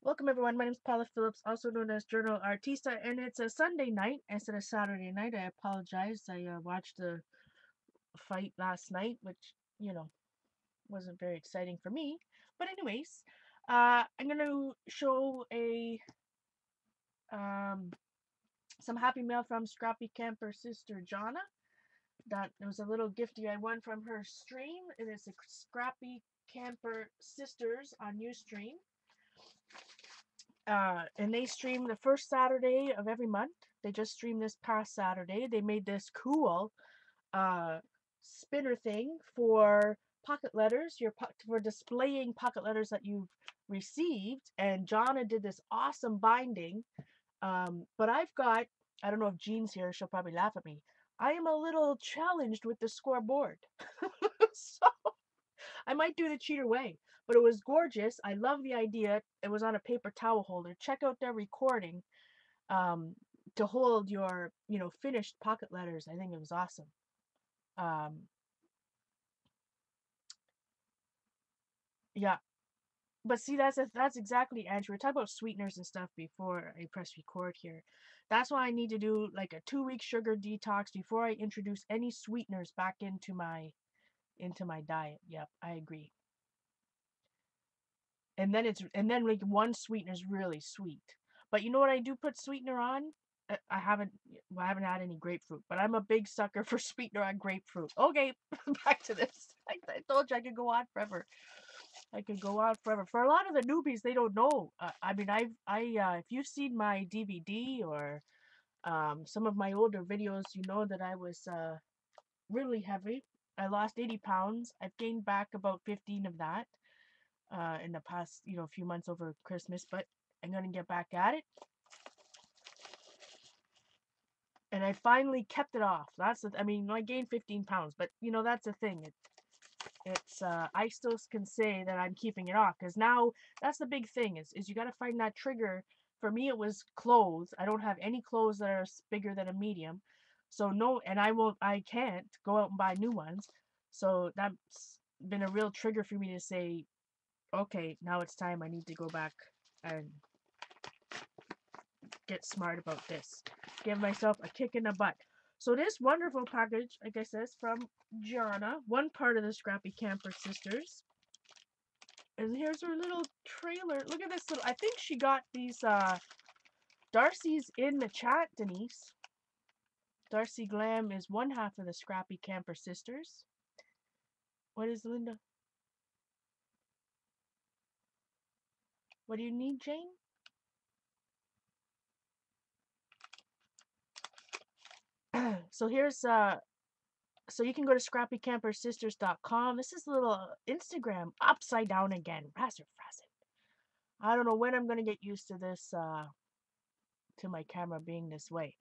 Welcome everyone, my name is Paula Phillips, also known as JournalArtista, and it's a Sunday night instead of Saturday night. I apologize. I watched the fight last night, which, wasn't very exciting for me. But anyways, I'm going to show a um, some happy mail from Scrappy Camper sister Jonna. That it was a little gifty I won from her stream. It is a Scrappy Camper Sisters on Ustream. And they stream the first Saturday of every month. They just streamed this past Saturday. They made this cool uh, spinner thing for pocket letters, for displaying pocket letters that you've received. And Jonna did this awesome binding. But I don't know if Jean's here, she'll probably laugh at me. I am a little challenged with the scoreboard. So I might do the cheater way, but it was gorgeous. I love the idea. It was on a paper towel holder. Check out their recording um, to hold your, finished pocket letters. I think it was awesome. Um, yeah, but see, that's exactly, Andrew. We're talking about sweeteners and stuff before I press record here. That's why I need to do like a 2 week sugar detox before I introduce any sweeteners back into my diet. Yep, I agree. And then like one sweetener is really sweet. But you know what I do put sweetener on? I haven't had any grapefruit, but I'm a big sucker for sweetener on grapefruit. Okay, back to this. I told you I could go on forever. I could go on forever. For a lot of the newbies, they don't know. I mean, if you've seen my DVD or some of my older videos, you know that I was really heavy. I lost 80 pounds. I've gained back about 15 of that in the past, few months over Christmas, but I'm gonna get back at it. And I finally kept it off. I mean, I gained 15 pounds, but that's the thing. I still can say that I'm keeping it off because now that's the big thing is you got to find that trigger. For me, it was clothes. I don't have any clothes that are bigger than a medium, so no, and I can't go out and buy new ones. So that's been a real trigger for me to say, okay, now it's time. I need to go back and get smart about this. Give myself a kick in the butt. So this wonderful package, like I says, from Jonna, one part of the Scrappy Camper Sisters. And here's her little trailer. Look at this little. I think she got these. Darcy's in the chat, Denise. Darcy Glam is one half of the Scrappy Camper Sisters. What is Linda? What do you need, Jane? So here's so you can go to scrappycampersisters.com. This is a little Instagram upside down again. Razor frazzin. I don't know when I'm gonna get used to this to my camera being this way.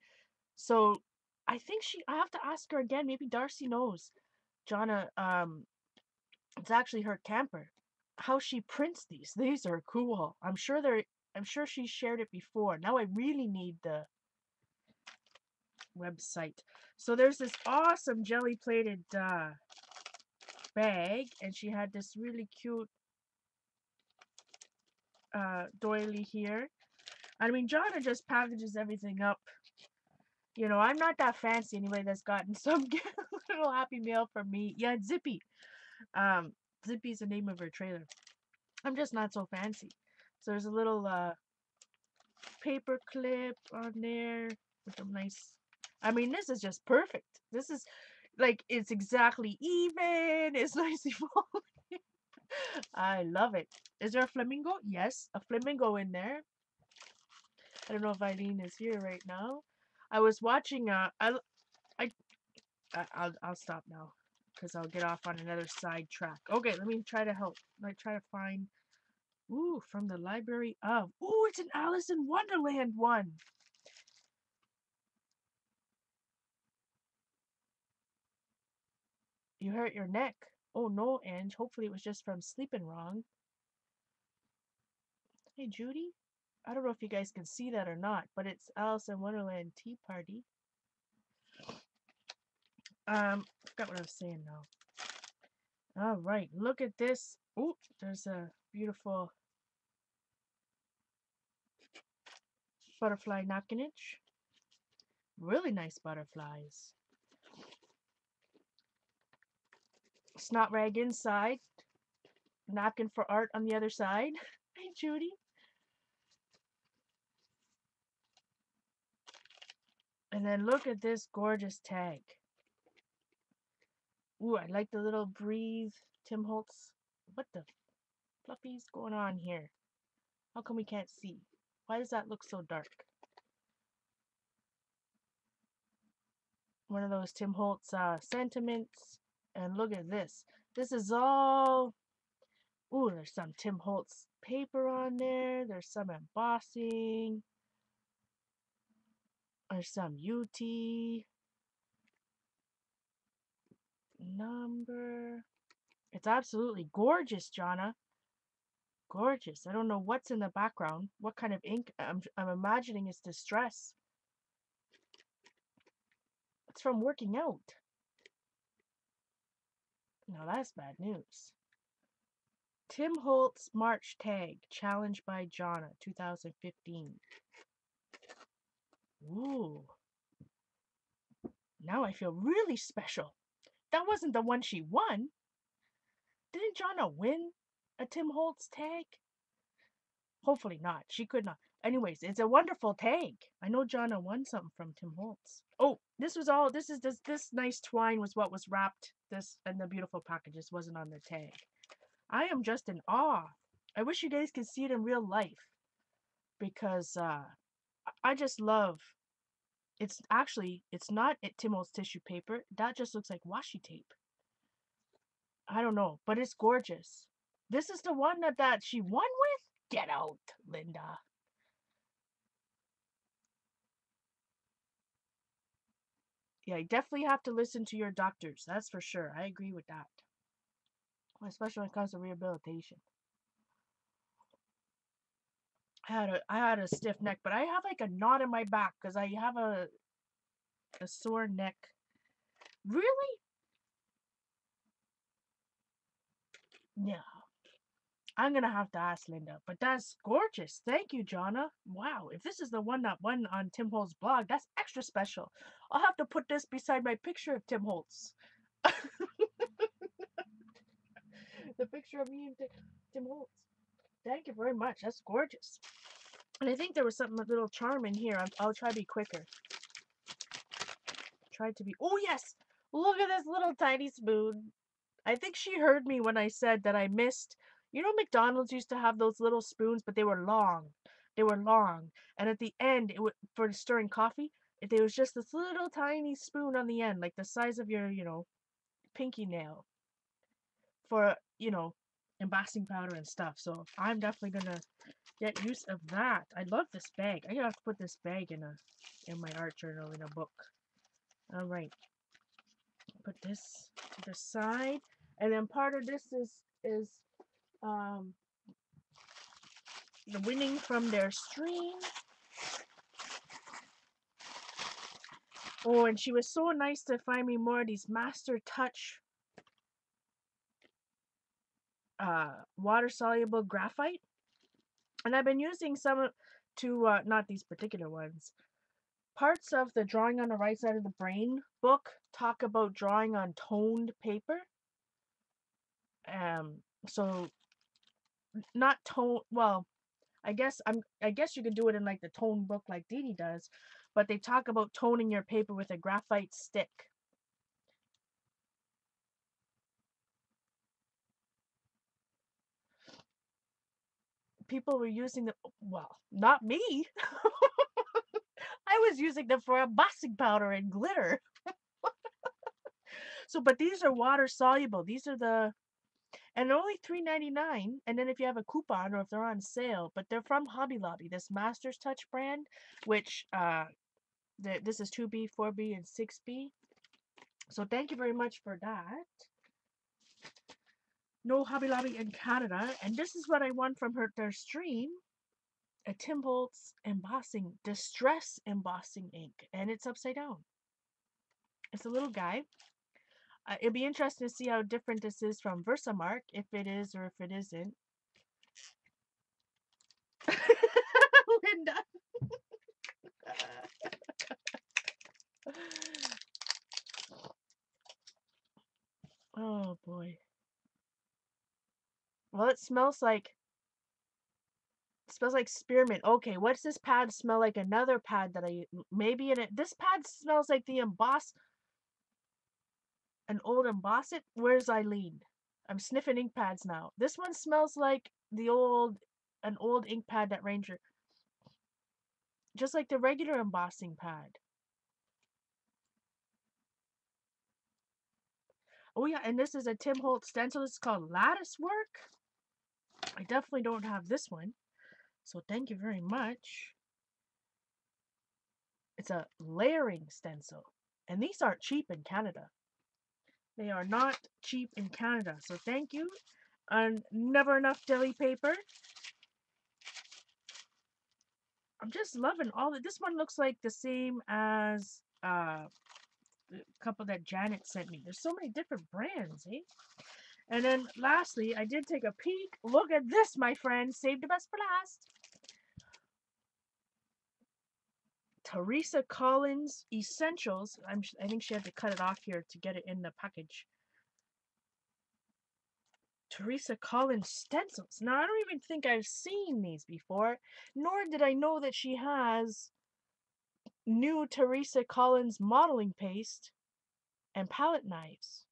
So I think I have to ask her again. Maybe Darcy knows. Jonna, it's actually her camper. How she prints these. These are cool. I'm sure she shared it before. Now I really need the website. So there's this awesome jelly plated bag, and she had this really cute doily here. I mean, Jonna just packages everything up. I'm not that fancy anyway. That's gotten some little happy mail from me. Yeah, Zippy. Um, Zippy's the name of her trailer. I'm just not so fancy. So there's a little paper clip on there with some nice. I mean, this is just perfect. This is like it's exactly even. It's nicely folded. I love it. Is there a flamingo? Yes, a flamingo in there. I don't know if Eileen is here right now. I was watching. I I'll stop now because I'll get off on another side track. Okay, let me try to help. Like try to find. Ooh, from the library of. Ooh, it's an Alice in Wonderland one. You hurt your neck. Oh no, Ange. Hopefully it was just from sleeping wrong. Hey, Judy. I don't know if you guys can see that or not, but it's Alice in Wonderland Tea Party. Forgot what I was saying now. All right, look at this. Oh, there's a beautiful butterfly napkinage. Really nice butterflies. Snot rag inside. Napkin for art on the other side. Hey, Judy. And then look at this gorgeous tag. Ooh, I like the little breathe Tim Holtz. What the fluffy's going on here? How come we can't see? Why does that look so dark? One of those Tim Holtz sentiments. And look at this. This is all... Ooh, there's some Tim Holtz paper on there. There's some embossing. There's some UT number. It's absolutely gorgeous, Jonna. Gorgeous. I don't know what's in the background. What kind of ink? I'm imagining it's distress. It's from working out. Now that's bad news. Tim Holtz March Tag, challenged by Jonna, 2015. Ooh. Now I feel really special. That wasn't the one she won. Didn't Jonna win a Tim Holtz tag? Hopefully not. She could not. Anyways, it's a wonderful tag. I know Jonna won something from Tim Holtz. Oh, this was all. This nice twine was what was wrapped. This and the beautiful packages wasn't on the tag. I am just in awe. I wish you guys could see it in real life because I just love. It's not Tim Holtz tissue paper. That just looks like washi tape. I don't know, but it's gorgeous. This is the one that she won with? Get out, Linda. Yeah, you definitely have to listen to your doctors. That's for sure. I agree with that. Especially when it comes to rehabilitation. I had a stiff neck, but I have like a knot in my back because I have a sore neck. Really? Yeah. I'm gonna have to ask Linda, but that's gorgeous. Thank you, Jonna. Wow, if this is the one that won on Tim Holtz' blog, that's extra special. I'll have to put this beside my picture of Tim Holtz. The picture of me and Tim Holtz. Thank you very much. That's gorgeous. And I think there was something a little charm in here. I'll try to be quicker. Try to be. Oh yes! Look at this little tiny spoon. I think she heard me when I said that I missed. You know, McDonald's used to have those little spoons, but they were long. They were long, and at the end, for stirring coffee, there was just this little tiny spoon on the end, like the size of your, pinky nail, for embossing powder and stuff. So I'm definitely gonna get use of that. I love this bag. I have to put this bag in my art journal in a book. All right, put this to the side, and then part of this is um the winning from their stream. Oh, and she was so nice to find me more of these Master Touch water soluble graphite, and I've been using some to not these particular ones. Parts of the Drawing on the Right Side of the Brain book talk about drawing on toned paper. So not tone. Well, I guess you could do it in like the tone book like Dee Dee does, but they talk about toning your paper with a graphite stick. People were using them. Well, not me. I was using them for embossing powder and glitter. So, but these are water soluble. These are and they're only $3.99. And then if you have a coupon or if they're on sale, but they're from Hobby Lobby, this Master's Touch brand, which this is 2B, 4B, and 6B. So thank you very much for that. No Hobby Lobby in Canada, and this is what I won from their stream. A Tim Holtz embossing, distress embossing ink, and it's upside down. It's a little guy. It'd be interesting to see how different this is from Versamark, if it is or if it isn't. Linda. smells like spearmint. Okay, what's this pad smell like? Another pad that maybe in it. This pad smells like the an old emboss it. Where's Eileen? I'm sniffing ink pads now. This one smells like an old ink pad that Ranger, just like the regular embossing pad. Oh yeah, and this is a Tim Holtz stencil. This is called Lattice Work. I definitely don't have this one, so thank you very much. It's a layering stencil, and these aren't cheap in Canada. They are not cheap in Canada, so thank you. And never enough deli paper. I'm just loving all of this. One looks like the same as the couple that Janet sent me. There's so many different brands, eh? And then lastly, I did take a peek. Look at this, my friend. Save the best for last. Teresa Collins Essentials. I think she had to cut it off here to get it in the package. Teresa Collins stencils. Now, I don't even think I've seen these before, nor did I know that she has new Teresa Collins modeling paste and palette knives.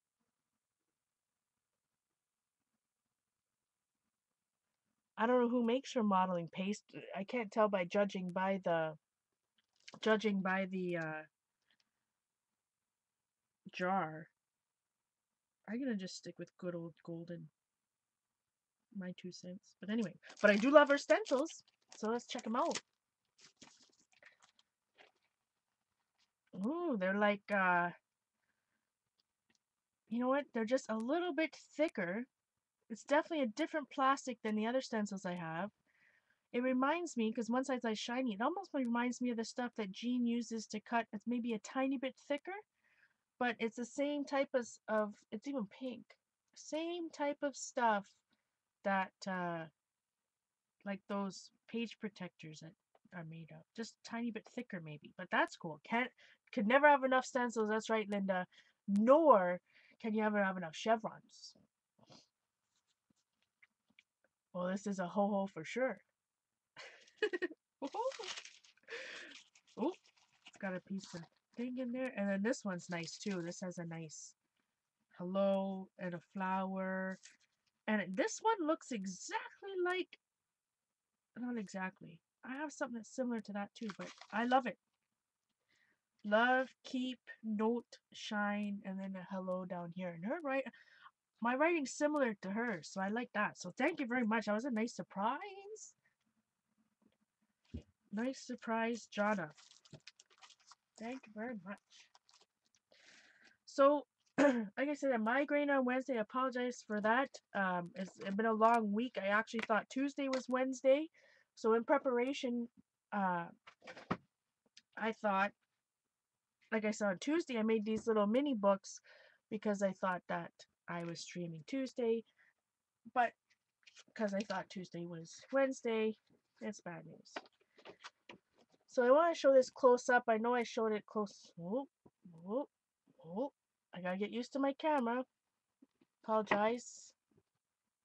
I don't know who makes her modeling paste. I can't tell by judging by the jar. I'm gonna just stick with good old golden. My 2 cents. But anyway, but I do love her stencils, so let's check them out. Ooh, they're like you know what? They're just a little bit thicker. It's definitely a different plastic than the other stencils I have. It reminds me, because one side's like shiny, it almost reminds me of the stuff that Jean uses to cut. It's maybe a tiny bit thicker, but it's the same type of it's even pink. Same type of stuff that like those page protectors that are made of. Just a tiny bit thicker maybe, but that's cool. Could never have enough stencils, that's right, Linda. Nor can you ever have enough chevrons. Well, this is a ho-ho for sure. Oh, it's got a piece of thing in there. And then this one's nice too. This has a nice hello and a flower. And this one looks exactly like, not exactly. I have something that's similar to that too, but I love it. Love, keep, note, shine, and then a hello down here. And my writing's similar to hers, so I like that. So thank you very much. That was a nice surprise. Nice surprise, Jonna. Thank you very much. So, like I said, a migraine on Wednesday. I apologize for that. It's been a long week. I actually thought Tuesday was Wednesday. So in preparation, I thought, like I said on Tuesday, I made these little mini books because I thought that I was streaming Tuesday. But because I thought Tuesday was Wednesday, it's bad news. So I want to show this close up. I know I showed it close. Oh, oh, oh. I gotta get used to my camera. Apologize.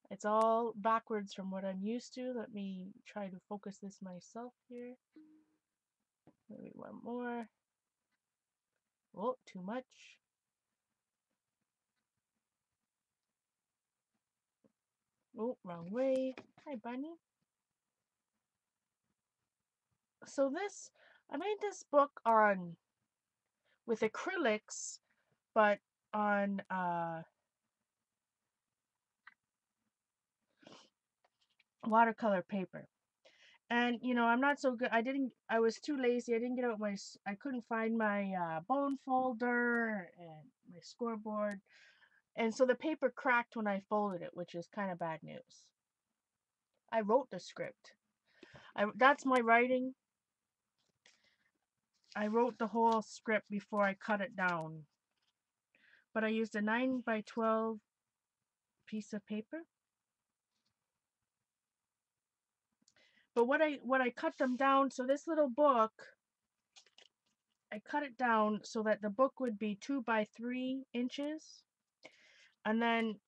It's all backwards from what I'm used to. Let me try to focus this myself here. Maybe one more. Oh, too much. Oh, wrong way. Hi, bunny. So I made this book with acrylics, but on watercolor paper. And I'm not so good. I was too lazy. I couldn't find my bone folder and my scoreboard. And so the paper cracked when I folded it, which is kind of bad news. I wrote the script. That's my writing. I wrote the whole script before I cut it down. But I used a 9x12 piece of paper. But what I cut them down, so this little book, I cut it down so that the book would be 2 by 3 inches. And then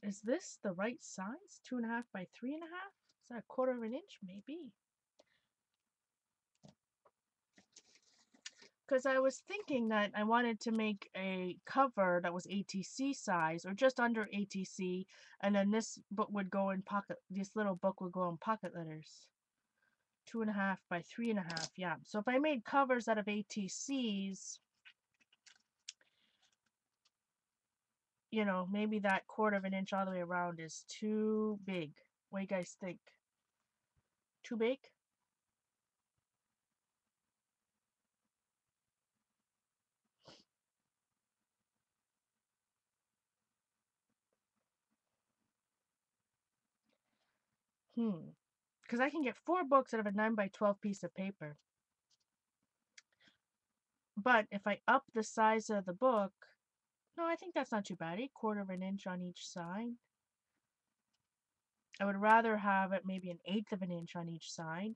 Is this the right size? 2.5 by 3.5? Is that 1/4 of an inch? Maybe. Because I was thinking that I wanted to make a cover that was ATC size or just under ATC, and then this book would go in pocket. This little book would go in pocket letters. 2.5 by 3.5. Yeah. So if I made covers out of ATCs, you know, maybe that 1/4 of an inch all the way around is too big. What do you guys think? Too big? Because I can get 4 books out of a 9 by 12 piece of paper. But if I up the size of the book, no, I think that's not too bad. 1/4 of an inch on each side. I would rather have it maybe 1/8 of an inch on each side.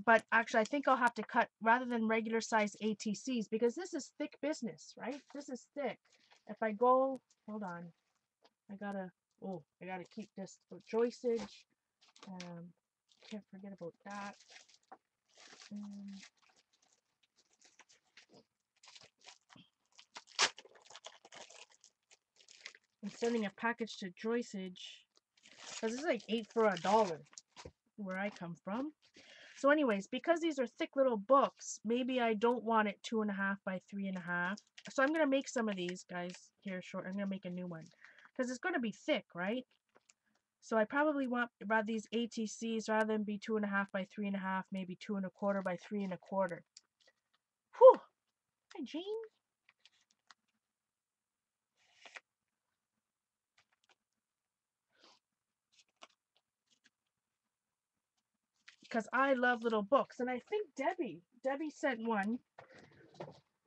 But actually, I think I'll have to cut rather than regular size ATCs because this is thick business, right? This is thick. If I go, hold on, I gotta keep this for joistage. Can't forget about that. I'm sending a package to joistage because it's like 8 for $1 where I come from. So anyways, because these are thick little books, maybe I don't want it 2.5 by 3.5. So I'm going to make some of these guys here short. I'm going to make a new one because it's going to be thick, right? So I probably want rather these ATCs rather than be 2.5 by 3.5, maybe 2.25 by 3.25. Whew. Hi, Jean. Because I love little books, and I think Debbie sent one.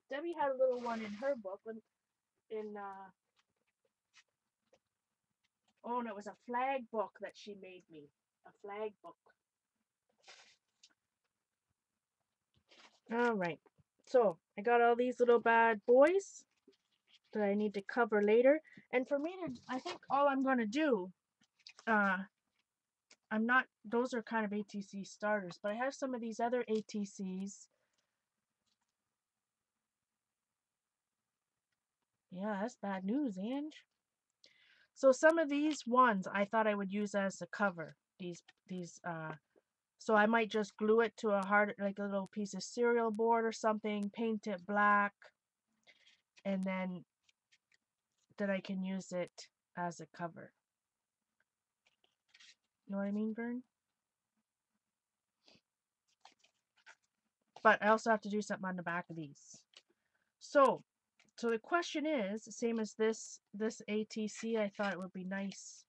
Debbie had a little one in her book oh, no, it was a flag book that she made me. A flag book. All right. So I got all these little bad boys that I need to cover later. And for me to, I think all I'm going to do, I'm not, those are kind of ATC starters, but I have some of these other ATCs. Yeah, that's bad news, Ange. So some of these ones I thought I would use as a cover. So I might just glue it to a hard, like a little piece of cereal board or something, paint it black, and then I can use it as a cover. You know what I mean, Vern? But I also have to do something on the back of these. So the question is, same as this ATC, I thought it would be nice.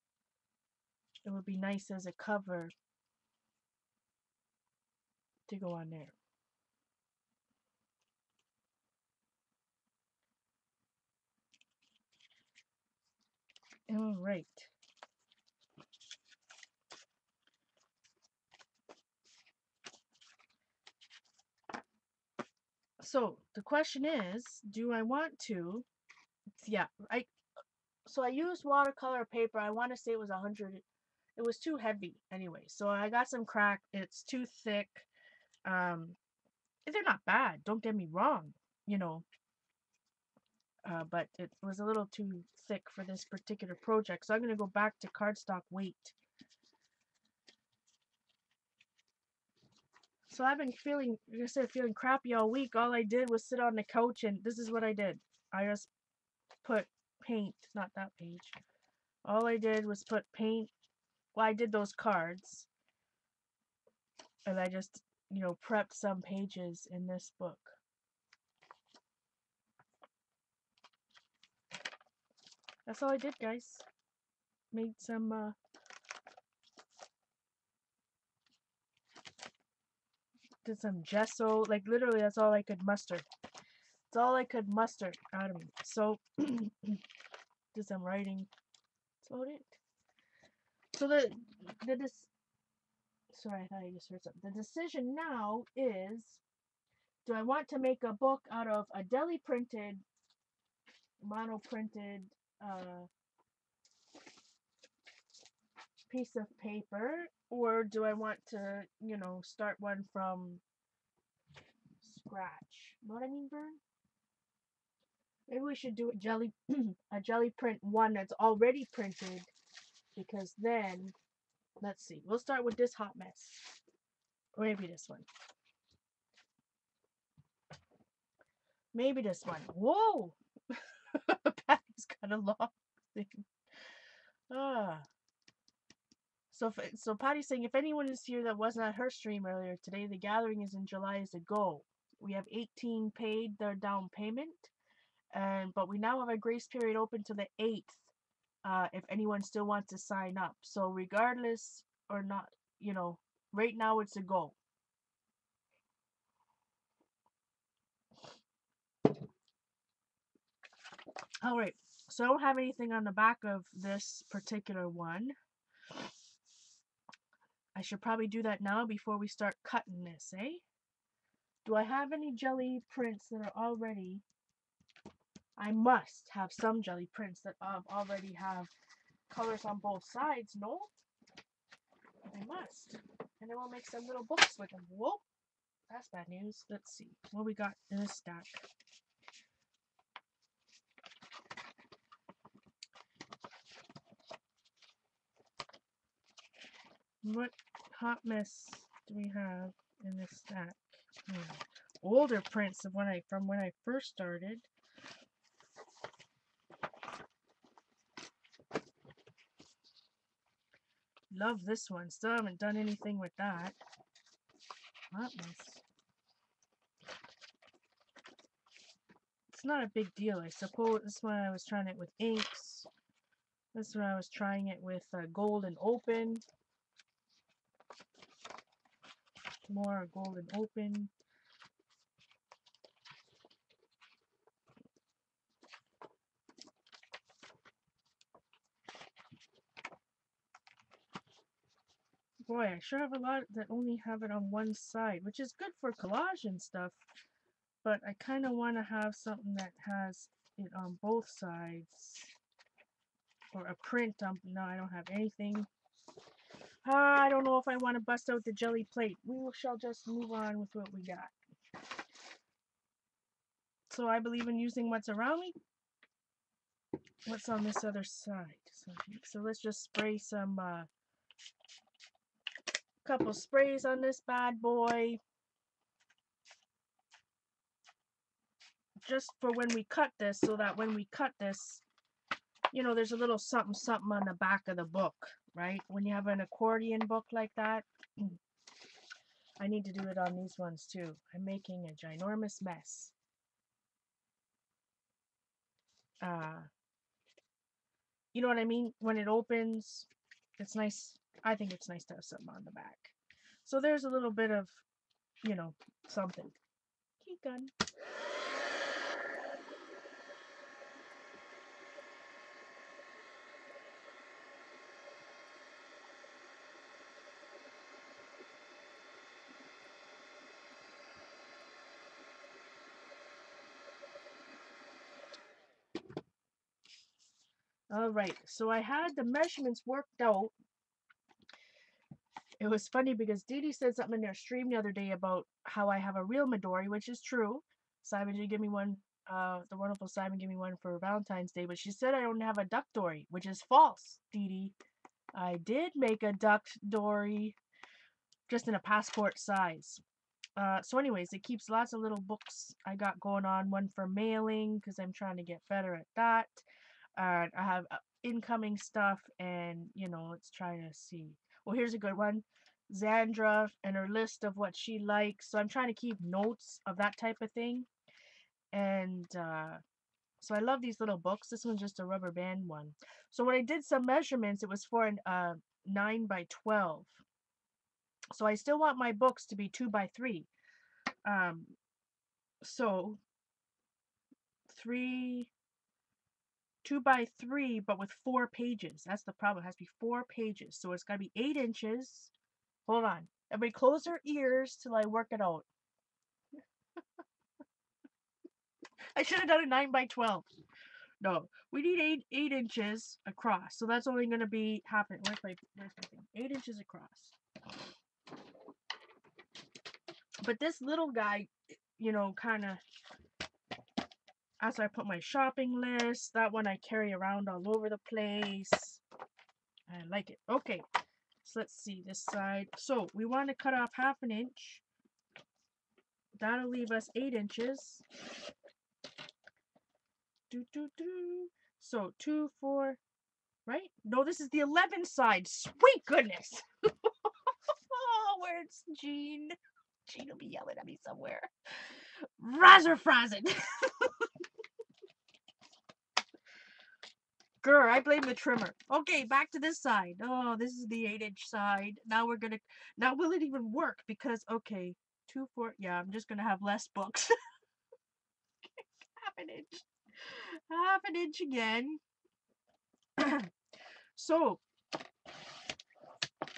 It would be nice as a cover to go on there. All right. So the question is, do I want to? Yeah, so I used watercolor paper. I want to say it was 100. It was too heavy anyway. So I got some crack. It's too thick. They're not bad. Don't get me wrong. You know, but it was a little too thick for this particular project. So I'm going to go back to cardstock weight. So I've been feeling, like I said, feeling crappy all week. All I did was sit on the couch, and this is what I did. I just put paint, not that page. All I did was put paint. Well, I did those cards, and I just, prepped some pages in this book. That's all I did, guys. Made some, did some gesso. Like, literally, that's all I could muster. That's all I could muster out of me. So, did some writing. That's about it. So sorry, I thought I just heard something. The decision now is, do I want to make a book out of a deli printed, mono printed uh, piece of paper, or do I want to, start one from scratch? Know what I mean, Vern? Maybe we should do a jelly a jelly print one that's already printed, because then let's see. We'll start with this hot mess. Or maybe this one. Maybe this one. Whoa! Patty's got a long thing. Ah. So Patty's saying, if anyone is here that wasn't at her stream earlier today, the gathering is in July is a go. We have 18 paid their down payment, but we now have a grace period open to the 8th. If anyone still wants to sign up. So regardless or not, right now it's a go. All right. So I don't have anything on the back of this particular one. I should probably do that now before we start cutting this, eh? Do I have any jelly prints that are already? I must have some jelly prints that already have colors on both sides, no? I must. And then we'll make some little books with them. Whoa, that's bad news. Let's see what we got in this stack. What hot mess do we have in this stack? Older prints of from when I first started. Love this one. Still haven't done anything with that. Hot mess. It's not a big deal, I suppose. This one I was trying it with inks. This one I was trying it with Golden Open. More Golden Open. Boy, I sure have a lot that only have it on one side, which is good for collage and stuff. But I kind of want to have something that has it on both sides. Or a print. No, I don't have anything. I don't know if I want to bust out the jelly plate. We shall just move on with what we got. So I believe in using what's around me. What's on this other side? So let's just spray some, couple sprays on this bad boy. Just for when we cut this, so that when we cut this, there's a little something something on the back of the book, right? When you have an accordion book like that. I need to do it on these ones too. I'm making a ginormous mess. You know what I mean? When it opens, it's nice. I think it's nice to have something on the back. So there's a little bit of, something. Keep going. All right, so I had the measurements worked out. It was funny because Dee Dee said something in their stream the other day about how I have a real Midori, which is true. Simon did give me one, the wonderful Simon gave me one for Valentine's Day, but she said I don't have a duck dory, which is false, Dee Dee. I did make a duck dory, just in a passport size. So anyways, it keeps lots of little books I got going on. One for mailing, because I'm trying to get better at that. I have incoming stuff, and let's try to see. Well, here's a good one. Xandra and her list of what she likes. So I'm trying to keep notes of that type of thing. And so I love these little books. This one's just a rubber band one. So when I did some measurements, it was for a 9 by 12. So I still want my books to be 2 by 3. So 2 by 3, but with 4 pages. That's the problem. It has to be 4 pages. So it's got to be 8 inches. Hold on. Everybody close their ears till I work it out. I should have done a 9 by 12. No, we need 8 inches across. So that's only gonna be half an. Where's my thing? 8 inches across. But this little guy, you know, kind of. As I put my shopping list, that one I carry around all over the place. I like it. Okay, so let's see this side. So we want to cut off half an inch. That'll leave us 8 inches. So 2, 4, right? No, this is the 11 side. Sweet goodness. Oh, where's Jean? Jean will be yelling at me somewhere. Razor frazzin. Grr, I blame the trimmer. Okay, back to this side. Oh, this is the 8-inch side. Now we're gonna. Now will it even work? Because okay, 2, 4. Yeah, I'm just gonna have less books. Half an inch. Half an inch again. So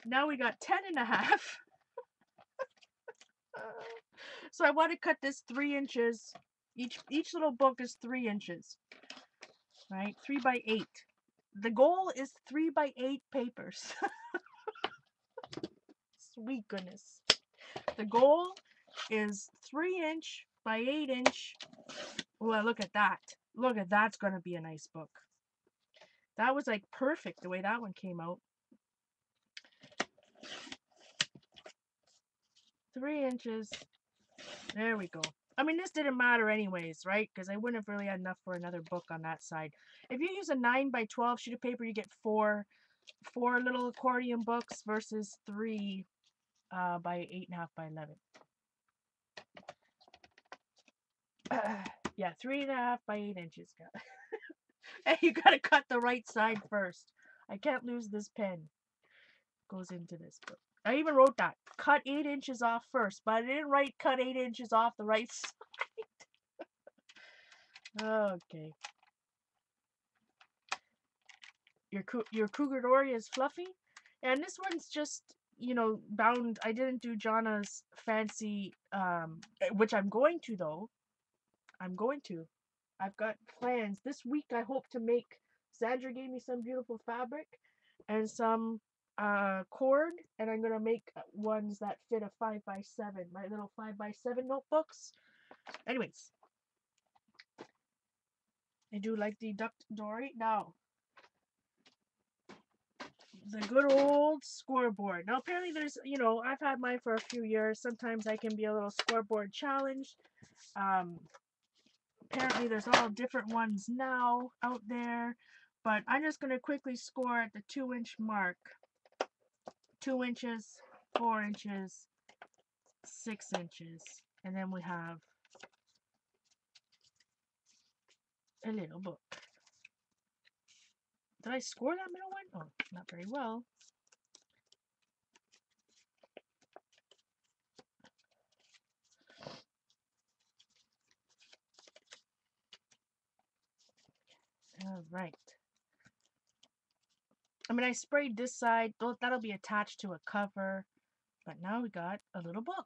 now we got 10.5. So I want to cut this 3 inches. Each little book is 3 inches. Right? 3 by 8. The goal is 3 by 8 papers. Sweet goodness. The goal is 3-inch by 8-inch. Well, look at that. Look at that's going to be a nice book. That was like perfect the way that one came out. 3 inches. There we go. I mean, this didn't matter anyways, right? Because I wouldn't have really had enough for another book on that side. If you use a 9 by 12 sheet of paper, you get four little accordion books versus 3 by 8.5 by 11. Yeah, 3.5 by 8 inches. And you gotta cut the right side first. I can't lose this pen. Goes into this book. I even wrote that. Cut 8 inches off first, but I didn't write cut 8 inches off the right side. Okay. Your Cougar Dory is fluffy. And this one's just, you know, bound. I didn't do Jonna's fancy, which I'm going to though. I'm going to. I've got plans. This week I hope to make, Sandra gave me some beautiful fabric and some cord, and I'm going to make ones that fit a 5 by 7, my little 5 by 7 notebooks. Anyways, I do like the Duck Dory. Now, the good old scoreboard. Now, apparently there's, you know, I've had mine for a few years. Sometimes I can be a little scoreboard challenged. Apparently there's all different ones now out there, but I'm just going to quickly score at the 2-inch mark. 2 inches, 4 inches, 6 inches, and then we have a little book. Did I score that middle one? Oh, not very well. All right. I mean, I sprayed this side. That'll be attached to a cover. But now we got a little book.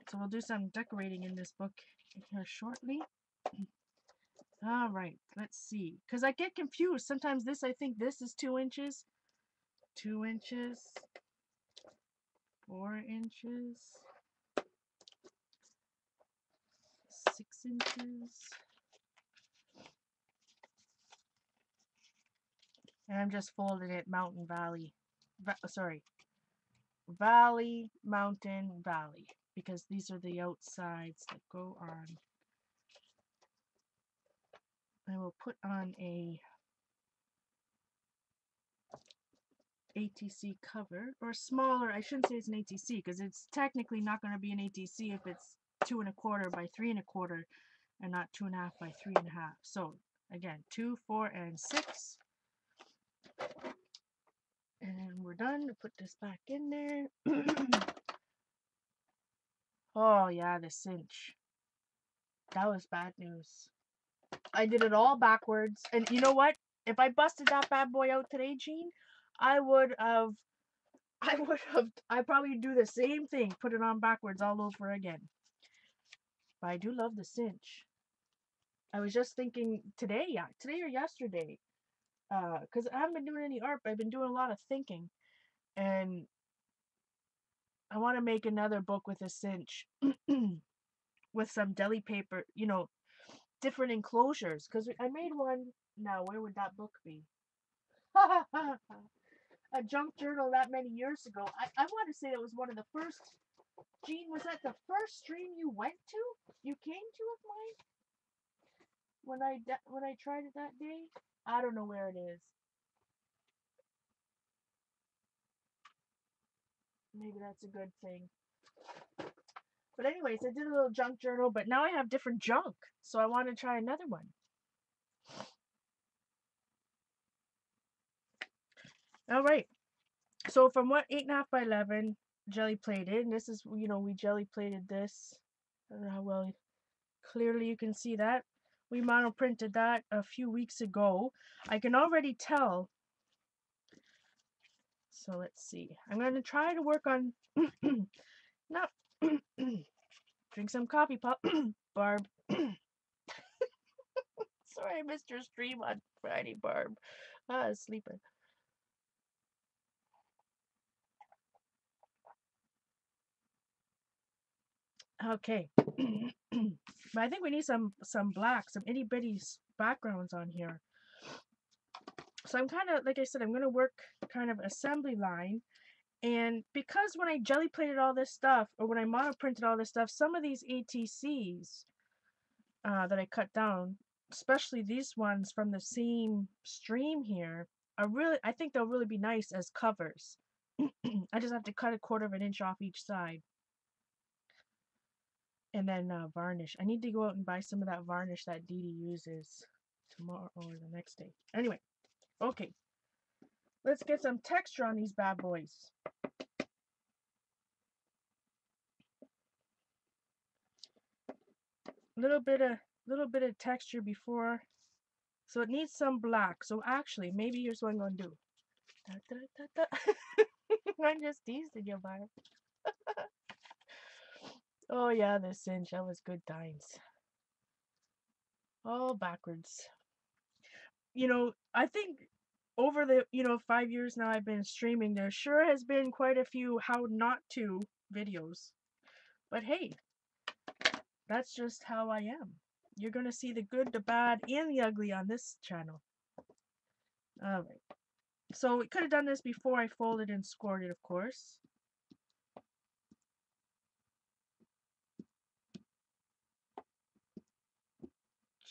So we'll do some decorating in this book here shortly. All right, let's see. Because I get confused. Sometimes I think this is 2 inches. 2 inches. 4 inches. 6 inches. And I'm just folding it Mountain Valley. Valley, Mountain, Valley. Because these are the outsides that go on. I will put on a ATC cover, or smaller. I shouldn't say it's an ATC because it's technically not going to be an ATC if it's 2 1/4 by 3 1/4 and not 2.5 by 3.5. So again, 2, 4, and 6. And we're done. Put this back in there. Oh yeah, the cinch. That was bad news. I did it all backwards. And you know what? If I busted that bad boy out today, Jean, I'd probably do the same thing. Put it on backwards all over again. But I do love the cinch. I was just thinking today, yeah, today or yesterday, because I haven't been doing any art, but I've been doing a lot of thinking, and I want to make another book with a cinch, with some deli paper, different enclosures. Because I made one. Now, where would that book be? A junk journal that many years ago. I want to say it was one of the first. Jean, was that the first stream you went to? You came to of mine when I tried it that day. I don't know where it is. Maybe that's a good thing. But anyways, I did a little junk journal, but now I have different junk, so I want to try another one. All right. So from what 8.5 by 11 jelly plated, and this is we jelly plated this. I don't know how well clearly you can see that. We mono printed that a few weeks ago. I can already tell. So let's see. I'm gonna try to work on no drink some coffee, pop Barb. Sorry, I missed your stream on Friday, Barb. Sleeping. Okay. But I think we need some black, some itty bitty backgrounds on here. So I'm kind of, like I said, I'm going to work kind of assembly line. And because when I jelly plated all this stuff, or when I mono printed all this stuff, some of these ATCs that I cut down, especially these ones from the same stream here, I think they'll really be nice as covers. I just have to cut 1/4 of an inch off each side. And then varnish. I need to go out and buy some of that varnish that Dee Dee uses tomorrow or the next day. Anyway, okay. Let's get some texture on these bad boys. Little bit of texture before. So it needs some black. So actually, maybe here's what I'm gonna do. Da, da, da, da. I'm just teasing you, Barb. Oh yeah, this cinch, that was good times. All backwards. I think over the 5 years now I've been streaming, there sure has been quite a few how not to videos. But hey, that's just how I am. You're gonna see the good, the bad, and the ugly on this channel. Alright. So we could have done this before I folded and scored it, of course.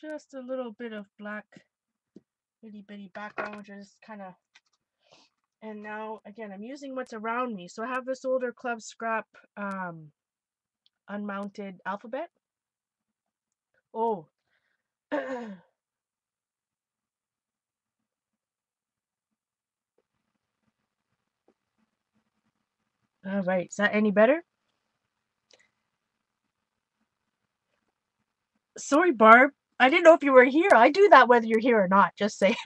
Just a little bit of black itty bitty background, just kind of. And now again, I'm using what's around me. So I have this older club scrap unmounted alphabet. Oh. All right, is that any better? Sorry, Barb. I didn't know if you were here. I do that whether you're here or not. Just saying.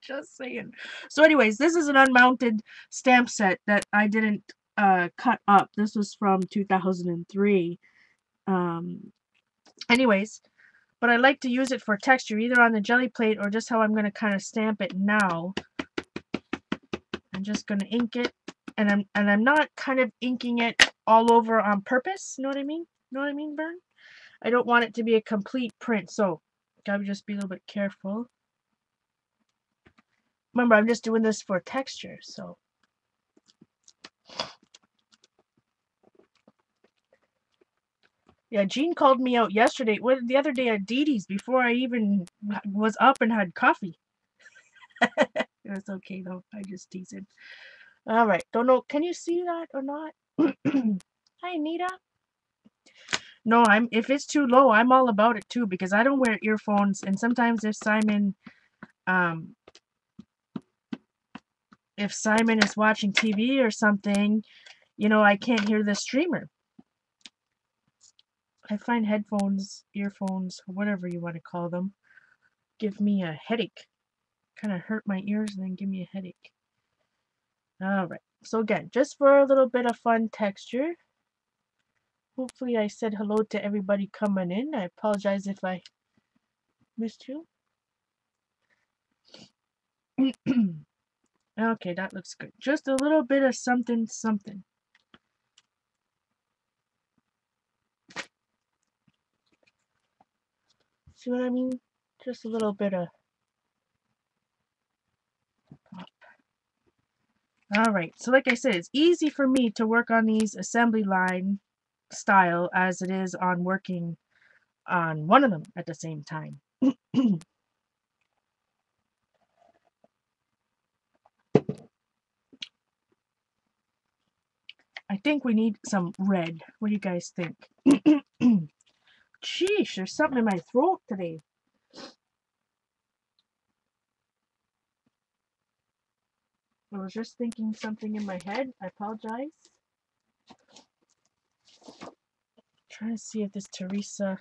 Just saying. So anyways, this is an unmounted stamp set that I didn't cut up. This was from 2003. Anyways, but I like to use it for texture, either on the jelly plate or just how I'm going to kind of stamp it now. I'm just going to ink it, and I'm not kind of inking it all over on purpose. You know what I mean? You know what I mean, Bern? I don't want it to be a complete print, so gotta just be a little bit careful. Remember, I'm just doing this for texture, so. Yeah, Jean called me out yesterday, the other day at Dee Dee's before I even was up and had coffee. It was okay though, I just teased it. All right, don't know, can you see that or not? Hi, Nita. No, if it's too low, I'm all about it too, because I don't wear earphones, and sometimes if Simon is watching TV or something, I can't hear the streamer. I find headphones, earphones, whatever you want to call them, give me a headache. Kind of hurt my ears and then give me a headache. All right. So again, just for a little bit of fun texture, Hopefully I said hello to everybody coming in. I apologize if I missed you. Okay, that looks good. Just a little bit of something, something. See what I mean? Just a little bit of pop. Alright, so like I said, it's easy for me to work on these assembly line style as it is on working on one of them at the same time. I think we need some red. What do you guys think? Sheesh, there's something in my throat today. I was just thinking something in my head. I apologize. Trying to see if this Teresa.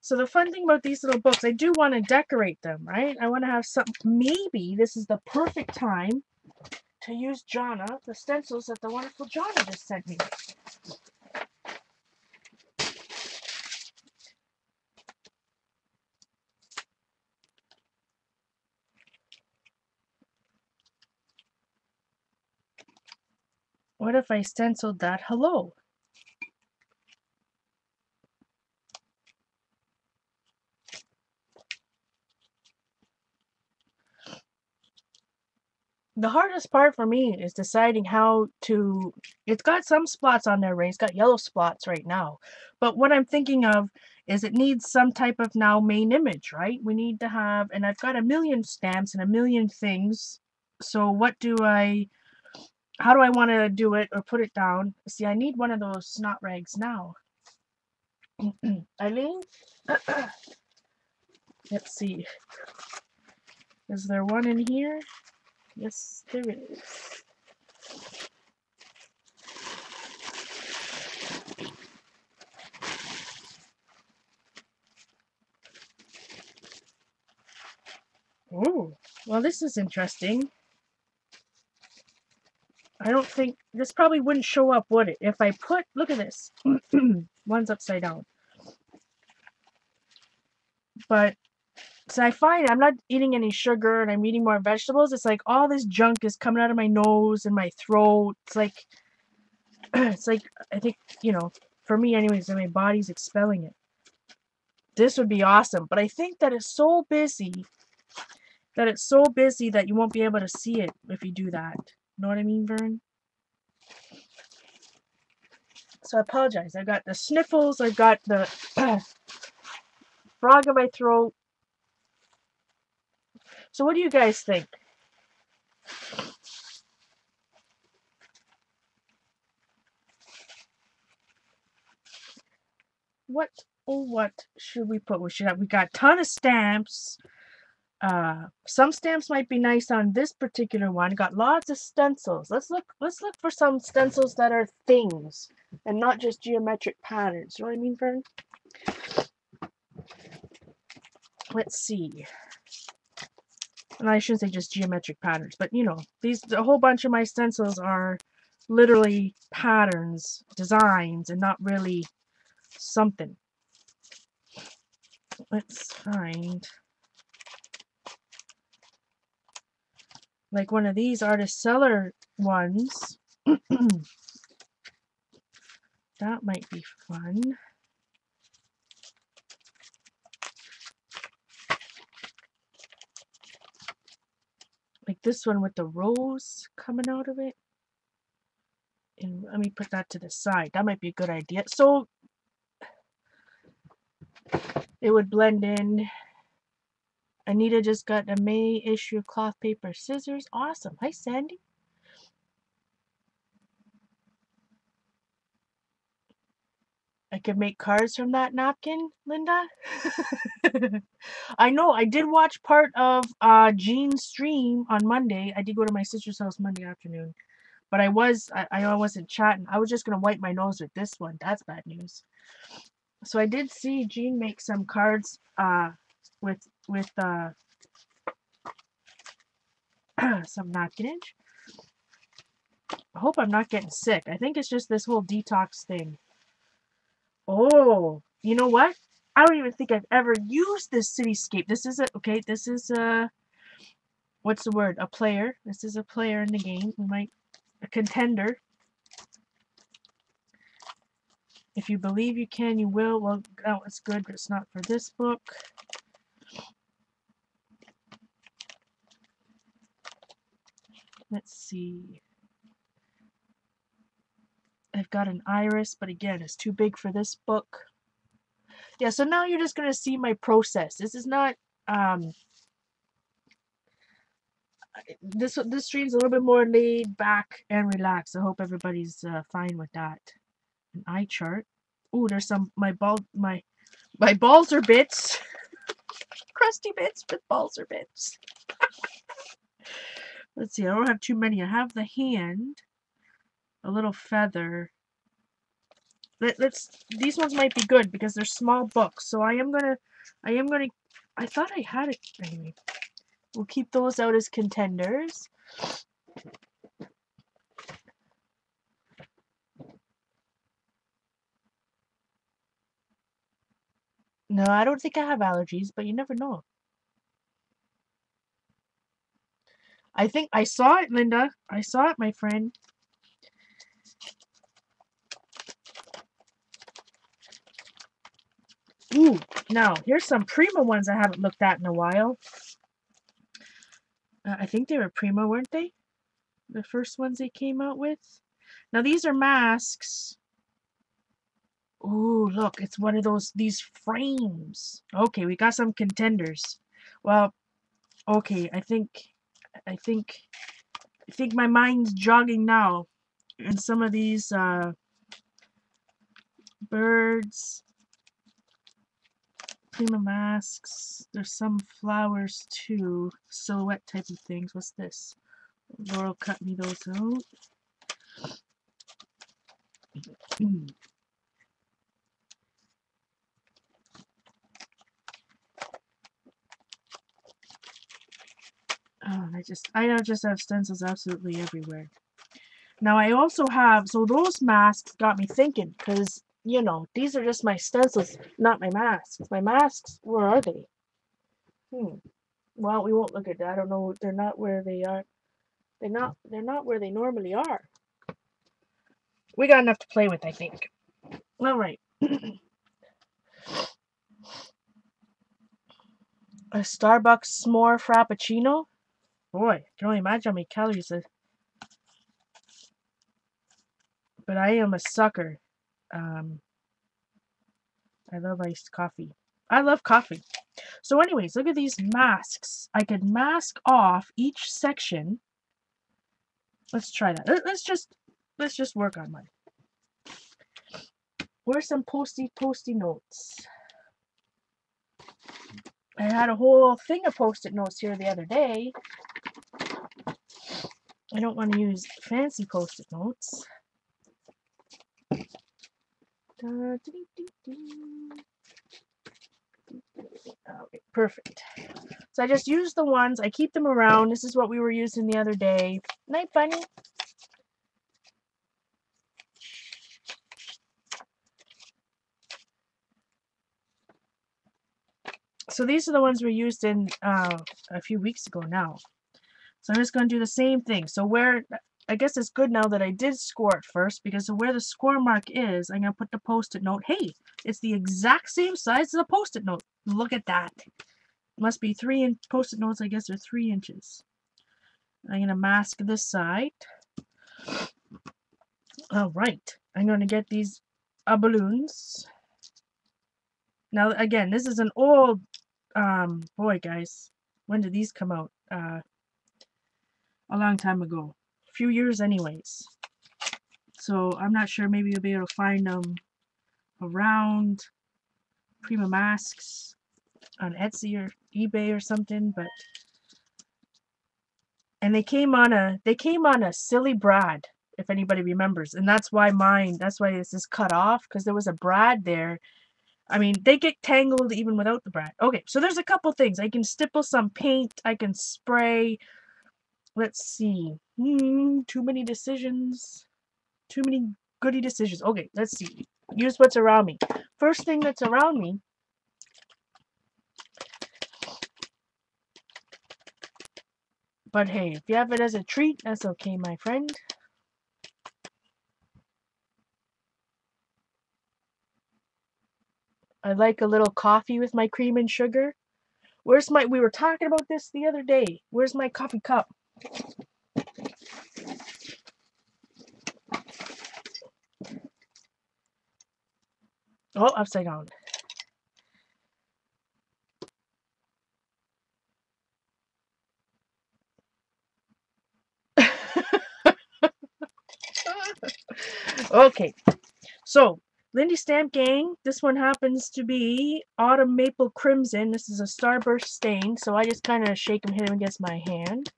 So the fun thing about these little books, I do want to decorate them, right? I want to have some. Maybe this is the perfect time to use Jonna, the stencils that the wonderful Jonna just sent me. What if I stenciled that hello? The hardest part for me is deciding how to. It's got some spots on there, right? It's got yellow spots right now. But what I'm thinking of is it needs some type of now main image, right? We need to have, and I've got a million stamps and a million things. So what do I, how do I want to do it or put it down? See, I need one of those snot rags now. Eileen? Let's see. Is there one in here? Yes, there is. Oh, well, this is interesting. I don't think this probably wouldn't show up, would it? If I put, look at this. One's upside down. But so I find I'm not eating any sugar and I'm eating more vegetables. It's like all this junk is coming out of my nose and my throat. It's like I think, for me anyways, my body's expelling it. This would be awesome, but I think that it's so busy that you won't be able to see it if you do that. Know what I mean, Vern? So I apologize. I got the sniffles. I got the frog in my throat. So what do you guys think? What should we put? We got a ton of stamps. Some stamps might be nice on this particular one. Got lots of stencils. Let's look for some stencils that are things and not just geometric patterns. You know what I mean, Vern? Let's see. And I shouldn't say just geometric patterns, but a whole bunch of my stencils are literally patterns, designs, and not really something. Let's find like one of these artist seller ones. That might be fun. Like this one with the rose coming out of it. And let me put that to the side. That might be a good idea. So it would blend in. Anita just got a May issue of cloth paper scissors. Awesome. Hi, Sandy. I could make cards from that napkin, Linda. I know. I did watch part of Jean's stream on Monday. I did go to my sister's house Monday afternoon. But I wasn't chatting. I was just going to wipe my nose with this one. That's bad news. So I did see Jean make some cards with some napkinage. I hope I'm not getting sick. I think it's just this whole detox thing. Oh, you know what? I don't even think I've ever used this cityscape. This is okay, this is what's the word? A player. This is a player in the game. We might a contender. If you believe you can, you will. Well, that was good, but it's not for this book. Let's see. I've got an iris, but again, it's too big for this book. Yeah, so now you're just going to see my process. This is not, this stream's a little bit more laid back and relaxed. I hope everybody's fine with that. An eye chart. Ooh, there's some, my balls are bits. Crusty bits with balls are bits. Let's see, I don't have too many. I have the hand, a little feather. These ones might be good because they're small books. So I thought I had it anyway. We'll keep those out as contenders. No, I don't think I have allergies, but you never know. I think I saw it, Linda. I saw it, my friend. Ooh, now here's some Prima ones I haven't looked at in a while. I think they were Prima, weren't they? The first ones they came out with. Now these are masks. Ooh, look, it's one of these frames. Okay, we got some contenders. Well, okay, I think my mind's jogging now. And some of these birds, Prima masks. There's some flowers too, silhouette type of things. What's this? Laurel cut me those out. Oh, I just have stencils absolutely everywhere. Now I also have, so those masks got me thinking, because, you know, these are just my stencils, not my masks. My masks, where are they? Well, we won't look at that. I don't know, they're not where they are. They're not where they normally are. We got enough to play with, I think. All right. A Starbucks s'more frappuccino? Boy, I can only imagine how many calories it is. But I am a sucker. I love iced coffee. I love coffee. So anyways, look at these masks. I could mask off each section. Let's try that. Let's just work on mine. Where's some posty notes? I had a whole thing of post-it notes here the other day. I don't want to use fancy post-it notes. Okay, perfect. So I just use the ones. I keep them around. This is what we were using the other day. Night, bunny. So these are the ones we used in a few weeks ago now. So I'm just going to do the same thing. So where, I guess it's good now that I did score it first, because where the score mark is, I'm going to put the post-it note. Hey, it's the exact same size as a post-it note. Look at that. Must be 3-inch post-it notes, I guess, are 3 inches. I'm going to mask this side. All right. I'm going to get these balloons. Now, again, this is an old, boy, guys. When did these come out? A long time ago. A few years anyways. So I'm not sure, maybe you'll be able to find them around Prima masks on Etsy or eBay or something, but and they came on a silly brad, if anybody remembers, and that's why this is cut off, because there was a brad there. I mean, they get tangled even without the brad. Okay, so there's a couple things. I can stipple some paint, I can spray. Let's see. Too many decisions. Too many goody decisions. Okay, let's see. Use what's around me. First thing that's around me. But hey, if you have it as a treat, that's okay, my friend. I like a little coffee with my cream and sugar. Where's my, we were talking about this the other day. Where's my coffee cup? Oh, upside down. Okay, so Lindy Stamp Gang, this one happens to be Autumn Maple Crimson. This is a Starburst stain, so I just kind of shake them, hit them against my hand.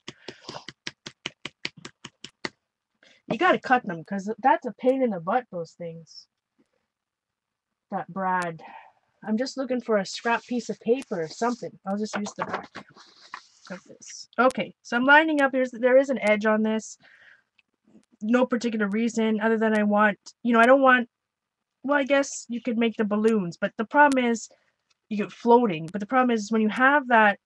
You gotta cut them, because that's a pain in the butt, those things. That brad. I'm just looking for a scrap piece of paper or something. I'll just use the back of this. Okay, so I'm lining up. There is an edge on this. No particular reason other than I want, I don't want, well, I guess you could make the balloons, but the problem is you get floating. But the problem is when you have that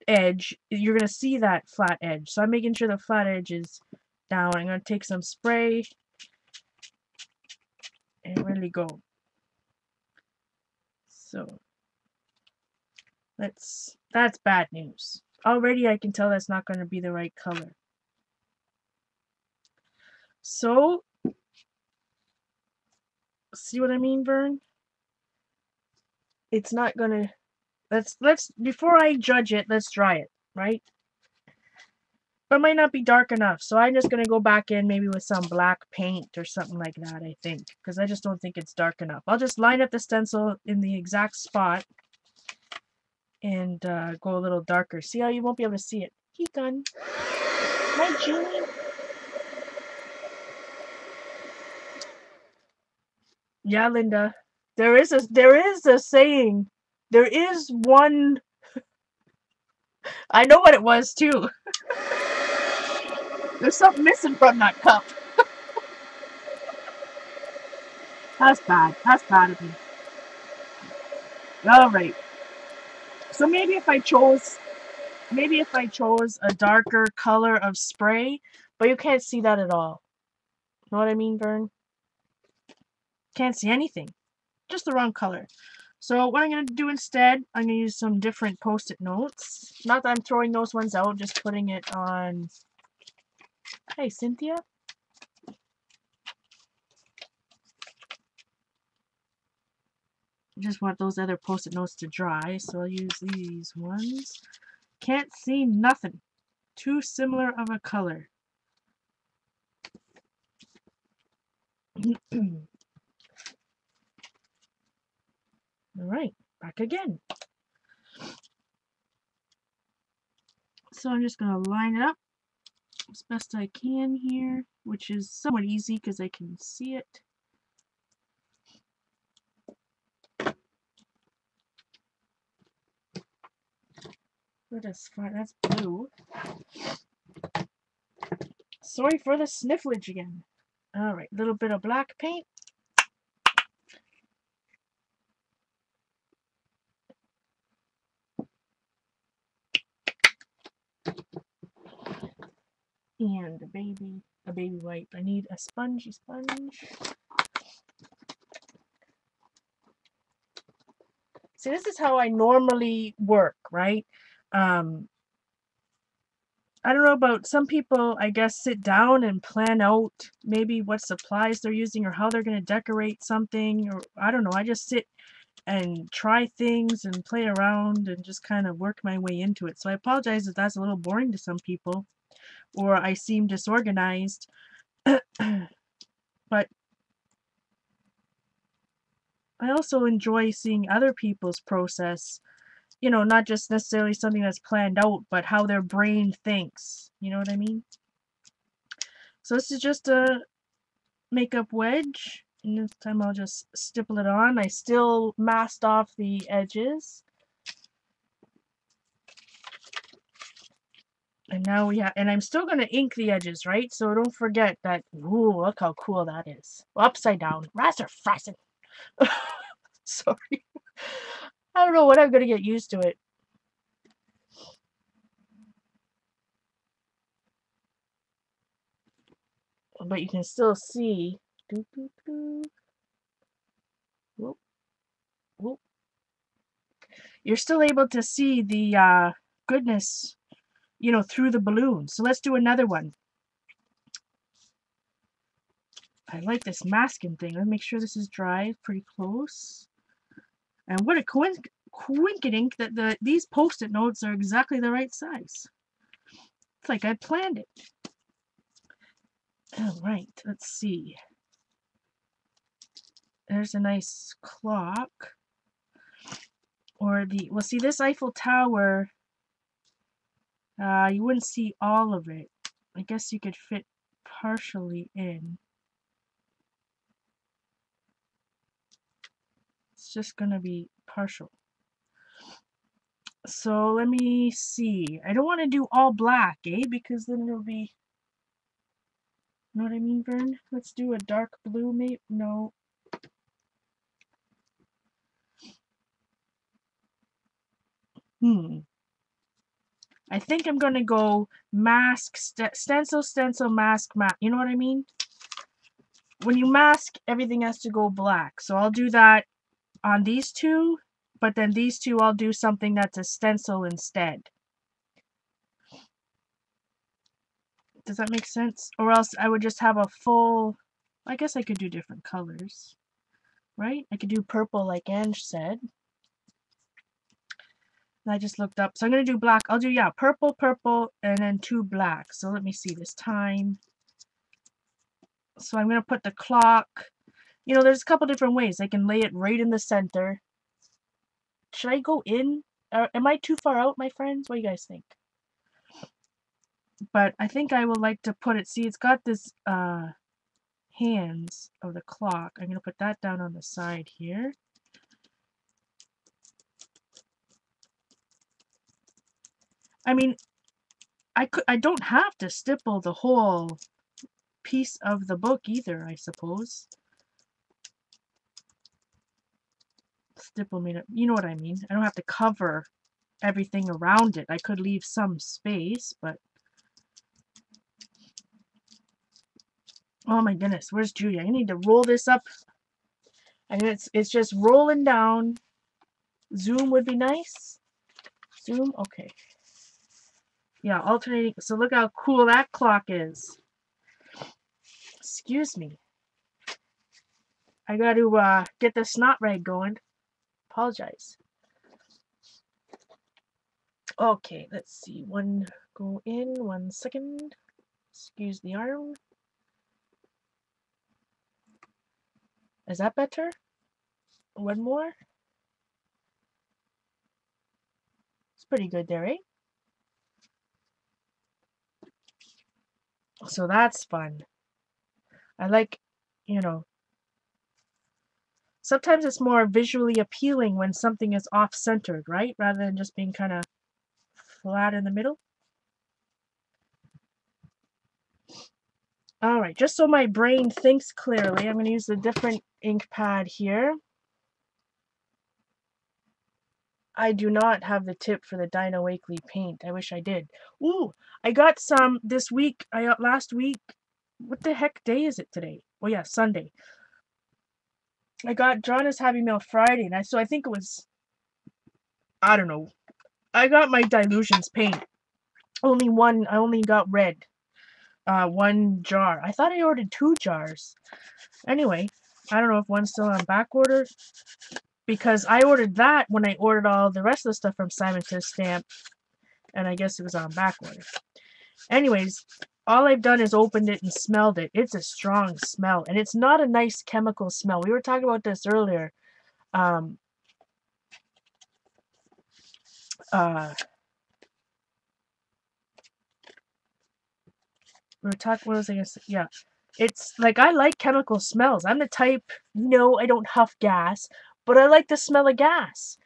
edge, you're going to see that flat edge. So I'm making sure the flat edge is down. I'm going to take some spray and really go. So that's bad news. Already I can tell that's not going to be the right color. So, see what I mean, Vern? It's not gonna, let's before I judge it, let's dry it, right? But it might not be dark enough, so I'm just gonna go back in maybe with some black paint or something like that, I think, because I just don't think it's dark enough. I'll just line up the stencil in the exact spot and go a little darker. See how you won't be able to see it? He done. Hi, Julie. Yeah, Linda. There is a saying. There is one. I know what it was too. There's something missing from that cup. That's bad. That's bad of me. All right. So maybe if I chose a darker color of spray, but you can't see that at all. Know what I mean, Vern? Can't see anything. Just the wrong color. So what I'm going to do instead, I'm going to use some different post-it notes. Not that I'm throwing those ones out, just putting it on. Hey, Cynthia. I just want those other post-it notes to dry, so I'll use these ones. Can't see nothing. Too similar of a color. Alright, back again. So I'm just going to line it up as best I can here, which is somewhat easy because I can see it. That's blue. Sorry for the snifflage again. Alright, a little bit of black paint. And a baby wipe. I need a spongy sponge. See, this is how I normally work, right? I don't know about some people, I guess, sit down and plan out maybe what supplies they're using or how they're going to decorate something, or I don't know. I just sit and try things and play around and just kind of work my way into it. So I apologize if that's a little boring to some people or I seem disorganized. But I also enjoy seeing other people's process, not just necessarily something that's planned out, but how their brain thinks. You know what I mean? So this is just a makeup wedge, and this time I'll just stipple it on. I still masked off the edges. And now we have, and I'm still going to ink the edges, right? So don't forget that, ooh, look how cool that is. Upside down. Rasser frassen. Sorry. I don't know when I'm going to get used to it. But you can still see. Doo, doo, doo. Whoop, whoop. You're still able to see the goodness, you know, through the balloon. So let's do another one. I like this masking thing. Let's make sure this is dry, pretty close. And what a coincidence that these post-it notes are exactly the right size. It's like I planned it. All right, let's see. There's a nice clock. Or the, well, see this Eiffel Tower, you wouldn't see all of it. I guess you could fit partially in. It's just gonna be partial. So let me see. I don't want to do all black, eh? Because then it'll be, you know what I mean, Vern? Let's do a dark blue, maybe. No. I think I'm gonna go mask, stencil, mask, mask. You know what I mean? When you mask, everything has to go black. So I'll do that on these two, but then these two I'll do something that's a stencil instead. Does that make sense? Or else I would just have a full, I guess I could do different colors, right? I could do purple like Ange said. And I just looked up. So I'm going to do black. I'll do, yeah, purple, purple, and then 2 black. So let me see this time. So I'm going to put the clock. You know, there's a couple different ways. I can lay it right in the center. Should I go in? Am I too far out, my friends? What do you guys think? But I think I would like to put it, see, it's got this hands of the clock. I'm going to put that down on the side here. I mean, I don't have to stipple the whole piece of the book either, I suppose. Stipple made it, you know what I mean. I don't have to cover everything around it. I could leave some space, but oh my goodness, where's Julia? I need to roll this up. And it's just rolling down. Zoom would be nice. Zoom, okay. Yeah, alternating. So look how cool that clock is. Excuse me. I got to get the snot rag going. Apologize. Okay, let's see. One go in, 1 second. Excuse the arm. Is that better? One more. It's pretty good there, eh? So that's fun. I like, you know, sometimes it's more visually appealing when something is off-centered, right? Rather than just being kind of flat in the middle. All right, just so my brain thinks clearly, I'm going to use a different ink pad here. I do not have the tip for the Dino Wakley paint. I wish I did. Ooh, I got some this week. I got last week. What the heck day is it today? Oh yeah, Sunday. I got John Happy Mail Friday, and so I think it was, I don't know. I got my Dilutions paint. Only one. I only got red. 1 jar. I thought I ordered 2 jars. Anyway, I don't know if one's still on back order, because I ordered that when I ordered all the rest of the stuff from Simon Says Stamp, and I guess it was on back order. Anyways, all I've done is opened it and smelled it. It's a strong smell, and it's not a nice chemical smell. We were talking about this earlier. We were talking, what was I gonna say? Yeah. It's like, I like chemical smells. I'm the type, no, I don't huff gas, but I like the smell of gas.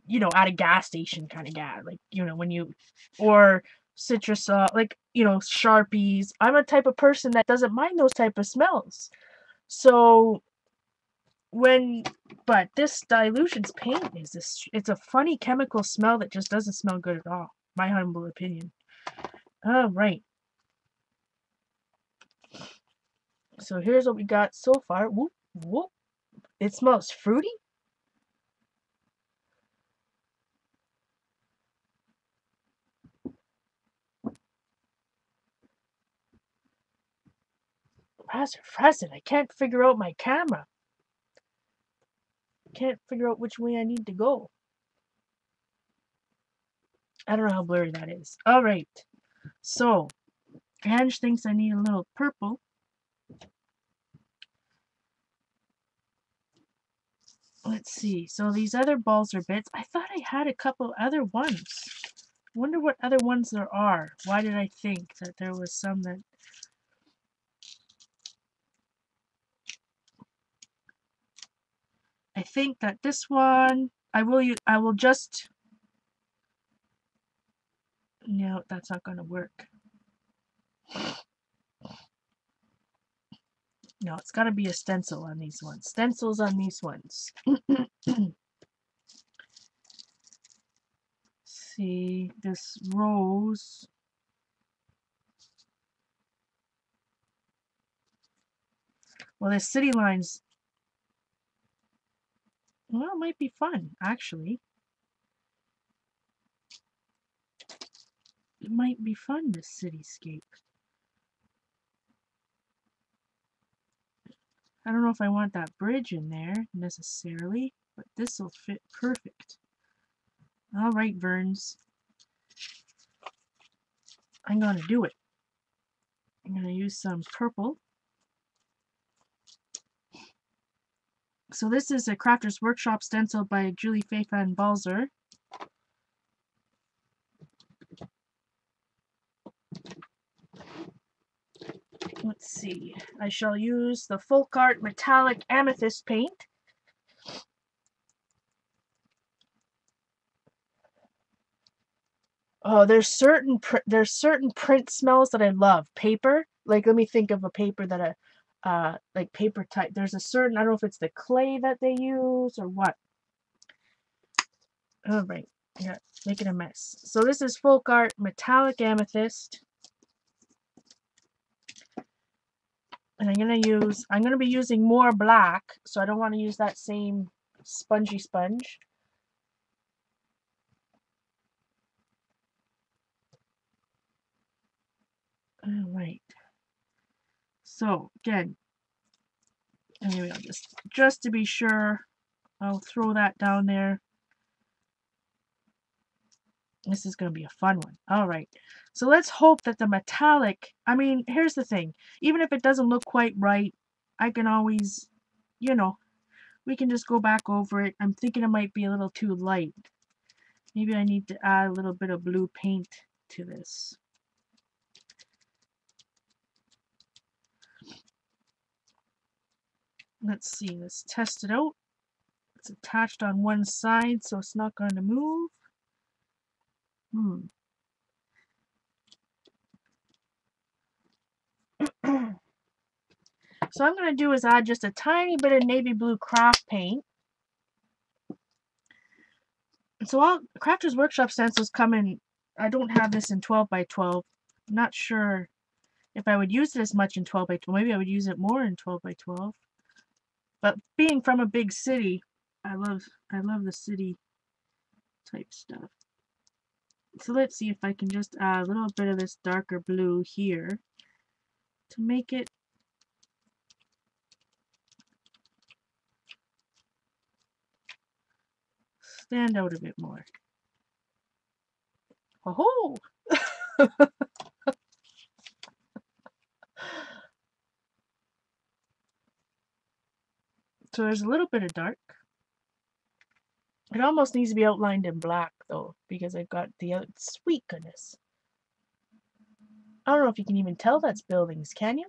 You know, at a gas station kind of gas. Like, you know, when you, or citrus, like, Sharpies. I'm a type of person that doesn't mind those type of smells. So but this Dilutions paint it's a funny chemical smell that just doesn't smell good at all. My humble opinion. All right. So here's what we got so far. Whoop, whoop. It smells fruity. Razor, I can't figure out my camera. Can't figure out which way I need to go. I don't know how blurry that is. All right. So, Ange thinks I need a little purple. Let's see. So these other balls are bits. I thought I had a couple other ones. Wonder what other ones there are. Why did I think that there was some that... I think that this one I will just... No, that's not going to work. No, it's got to be a stencil on these ones. Stencils on these ones. See, this rose. Well, this city lines... Well, it might be fun, actually. It might be fun, this cityscape. I don't know if I want that bridge in there, necessarily, but this will fit perfect. Alright, Verns. I'm going to do it. I'm going to use some purple. So this is a Crafter's Workshop stencil by Julie Faifan Balzer. Let's see. I shall use the Folk Art Metallic Amethyst paint. Oh, there's certain print smells that I love. Paper, like let me think of a paper that like paper type. There's a certain, I don't know if it's the clay that they use or what. All right, yeah, making a mess. So this is Folk Art Metallic Amethyst, and I'm gonna be using more black, so I don't want to use that same spongy sponge. All right. So again, anyway, I'll just to be sure, I'll throw that down there. This is going to be a fun one. All right. So let's hope that the metallic, I mean, here's the thing. Even if it doesn't look quite right, I can always, we can just go back over it. I'm thinking it might be a little too light. Maybe I need to add a little bit of blue paint to this. Let's see. Let's test it out. It's attached on one side, so it's not going to move. So I'm going to do is add just a tiny bit of navy blue craft paint. So Crafter's Workshop stencils come in, I don't have this in 12 by 12. I'm not sure if I would use it as much in 12 by 12. Maybe I would use it more in 12 by 12. But being from a big city, I love the city type stuff. So let's see if I can just add a little bit of this darker blue here to make it stand out a bit more. Oh! So there's a little bit of dark. It almost needs to be outlined in black though, because I've got the other, sweet goodness. I don't know if you can even tell that's buildings, can you?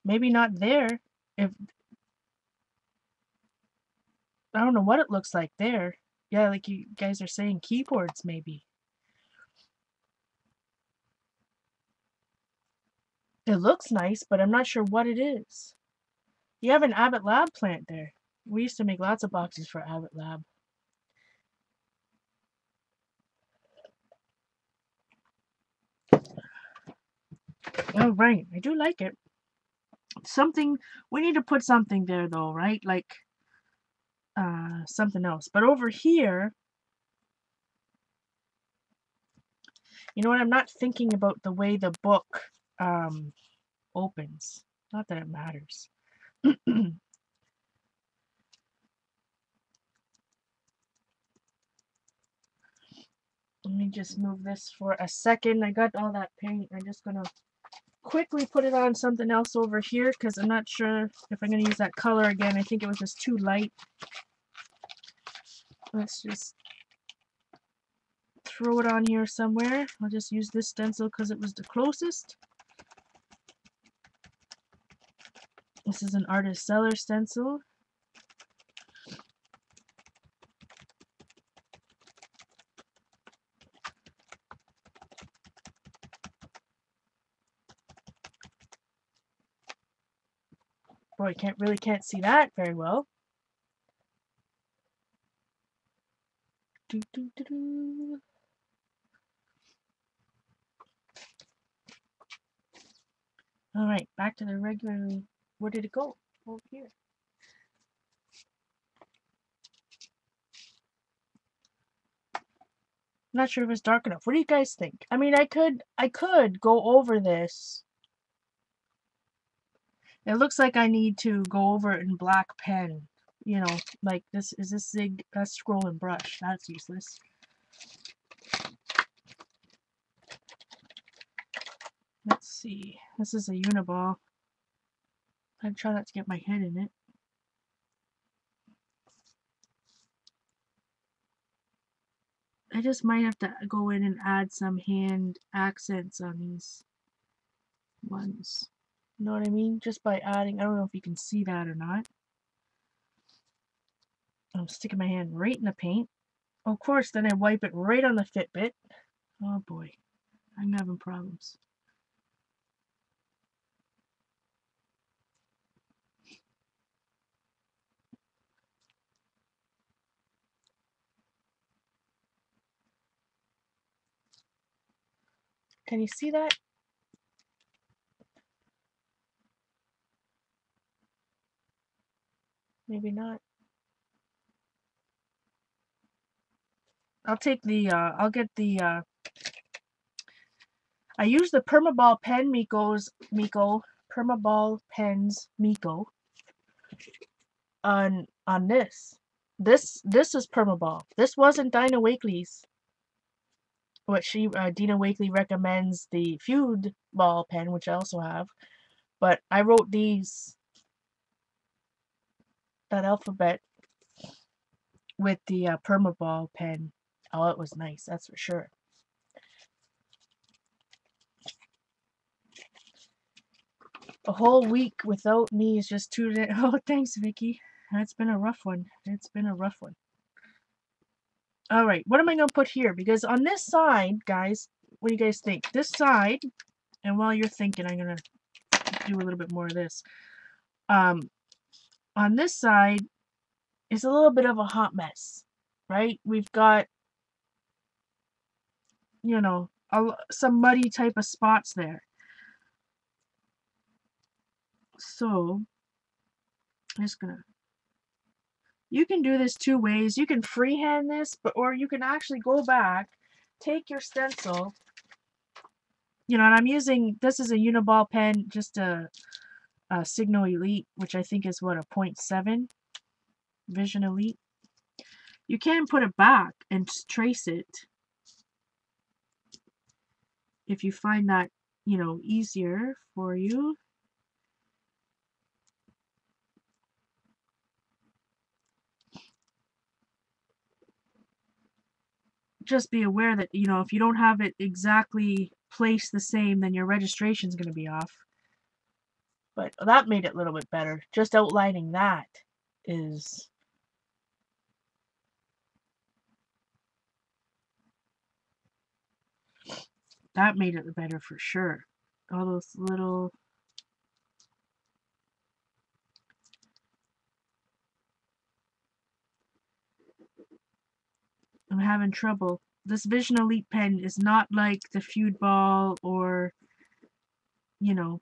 Maybe not there. I don't know what it looks like there. Yeah, like you guys are saying, keyboards maybe. It looks nice, but I'm not sure what it is. You have an Abbott Lab plant there. We used to make lots of boxes for Abbott Lab. Oh, right. I do like it. Something, we need to put something there though, right? Like something else. But over here, you know what? I'm not thinking about the way the book opens. Not that it matters. Let me just move this for a second. I got all that paint. I'm just gonna quickly put it on something else over here because I'm not sure if I'm gonna use that color again. I think it was just too light. Let's just throw it on here somewhere. I'll just use this stencil because it was the closest. This is an Artist Seller stencil. Boy, can't see that very well. All right, back to the regularly. Where did it go? Over here. I'm not sure if it's dark enough. What do you guys think? I mean, I could go over this. It looks like I need to go over it in black pen. You know, like this is this zig scroll and brush. That's useless. Let's see. This is a uniball. I try not to get my head in it. I just might have to go in and add some hand accents on these ones. You know what I mean? Just by adding, I don't know if you can see that or not. I'm sticking my hand right in the paint. Of course, then I wipe it right on the Fitbit. Oh boy, I'm having problems. Can you see that? Maybe not. I'll take the, I'll get the, I use the Permaball pen Permaball pens Miko on this. This is Permaball. This wasn't Dinah Wakely's. What Dina Wakely recommends the Feud ball pen, which I also have. But I wrote that alphabet with the Permaball pen. Oh, it was nice, that's for sure. A whole week without me is just too. Oh, thanks, Vicky. It's been a rough one. It's been a rough one. All right, what am I gonna put here? Because on this side, guys, what do you guys think? This side, and while you're thinking, I'm gonna do a little bit more of this. On this side is a little bit of a hot mess, right? We've got, you know, some muddy type of spots there. So, I'm just gonna. You can do this two ways. You can freehand this, or you can actually go back, take your stencil. You know, and I'm using, this is a Uniball pen, just a Signal Elite, which I think is what, a 0.7 Vision Elite. You can put it back and trace it if you find that, you know, easier for you. Just be aware that, you know, if you don't have it exactly placed the same, then your registration is going to be off. But that made it a little bit better. Just outlining that is That made it better for sure. All those little... I'm having trouble. This Vision Elite pen is not like the Feud Ball or, you know,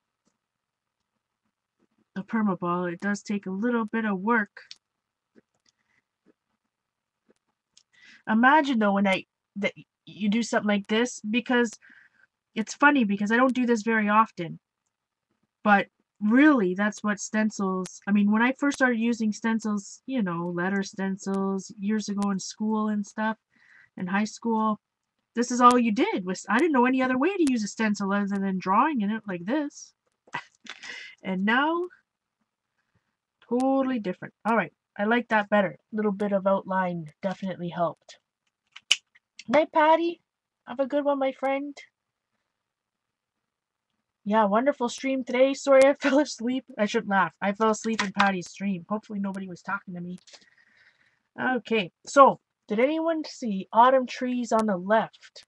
the Perma Ball. It does take a little bit of work. Imagine though when that you do something like this, because it's funny because I don't do this very often. But really, that's what stencils... I mean, when I first started using stencils, you know, letter stencils years ago in school and stuff, in high school, this is all you did. I didn't know any other way to use a stencil other than drawing in it like this. And now, totally different. All right, I like that better. A little bit of outline definitely helped. Night, Patty. Have a good one, my friend. Yeah, wonderful stream today. Sorry I fell asleep. I shouldn't laugh. I fell asleep in Patty's stream. Hopefully nobody was talking to me. Okay, so did anyone see autumn trees on the left?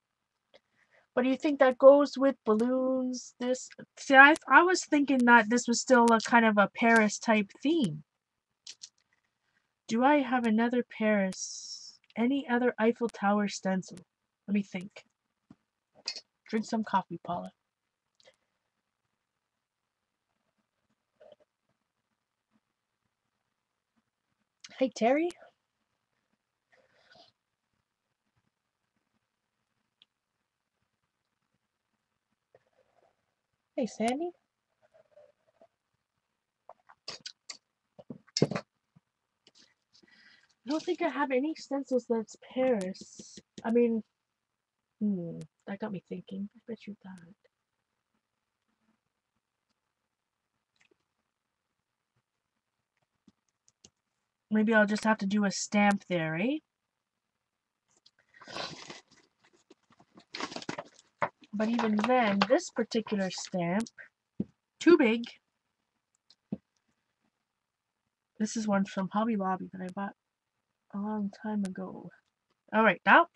But do you think that goes with balloons? This... See, I was thinking that this was still a kind of a Paris type theme. Do I have another Paris? Any other Eiffel Tower stencil? Let me think. Drink some coffee, Paula. Hey, Terry. Hey, Sandy. I don't think I have any stencils that's Paris. I mean, that got me thinking. I bet you that. Maybe I'll just have to do a stamp there, eh? But even then, this particular stamp, too big. This is one from Hobby Lobby that I bought a long time ago. All right, now,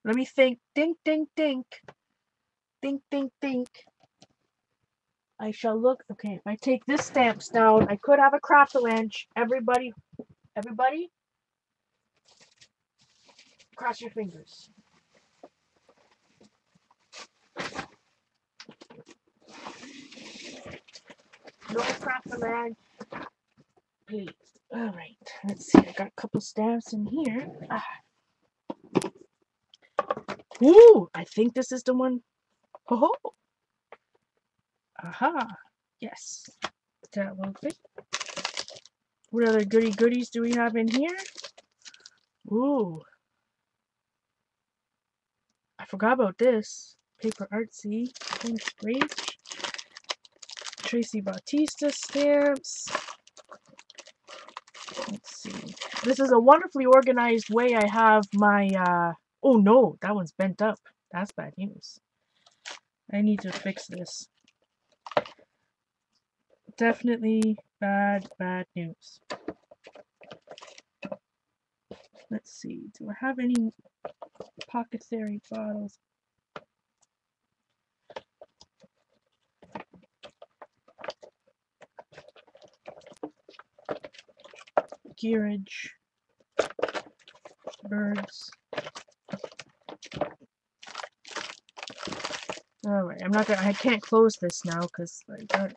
let me think. Dink, dink, dink. Dink, dink, dink. I shall look. Okay, if I take this stamps down, I could have a craft-a-lanch. Everybody, cross your fingers. No craft-a-lanch, please. All right, let's see. I got a couple stamps in here. Ooh, I think this is the one. Oh, aha, yes. That will fit. What other goodies do we have in here? Ooh, I forgot about this. Paper Artsy, Tracy Bautista stamps. Let's see. This is a wonderfully organized way I have my, oh no, that one's bent up. That's bad news. I need to fix this. Definitely bad news. Let's see. Do I have any Pocket Theory bottles? Gearage. Birds. Alright, I can't close this now because I got...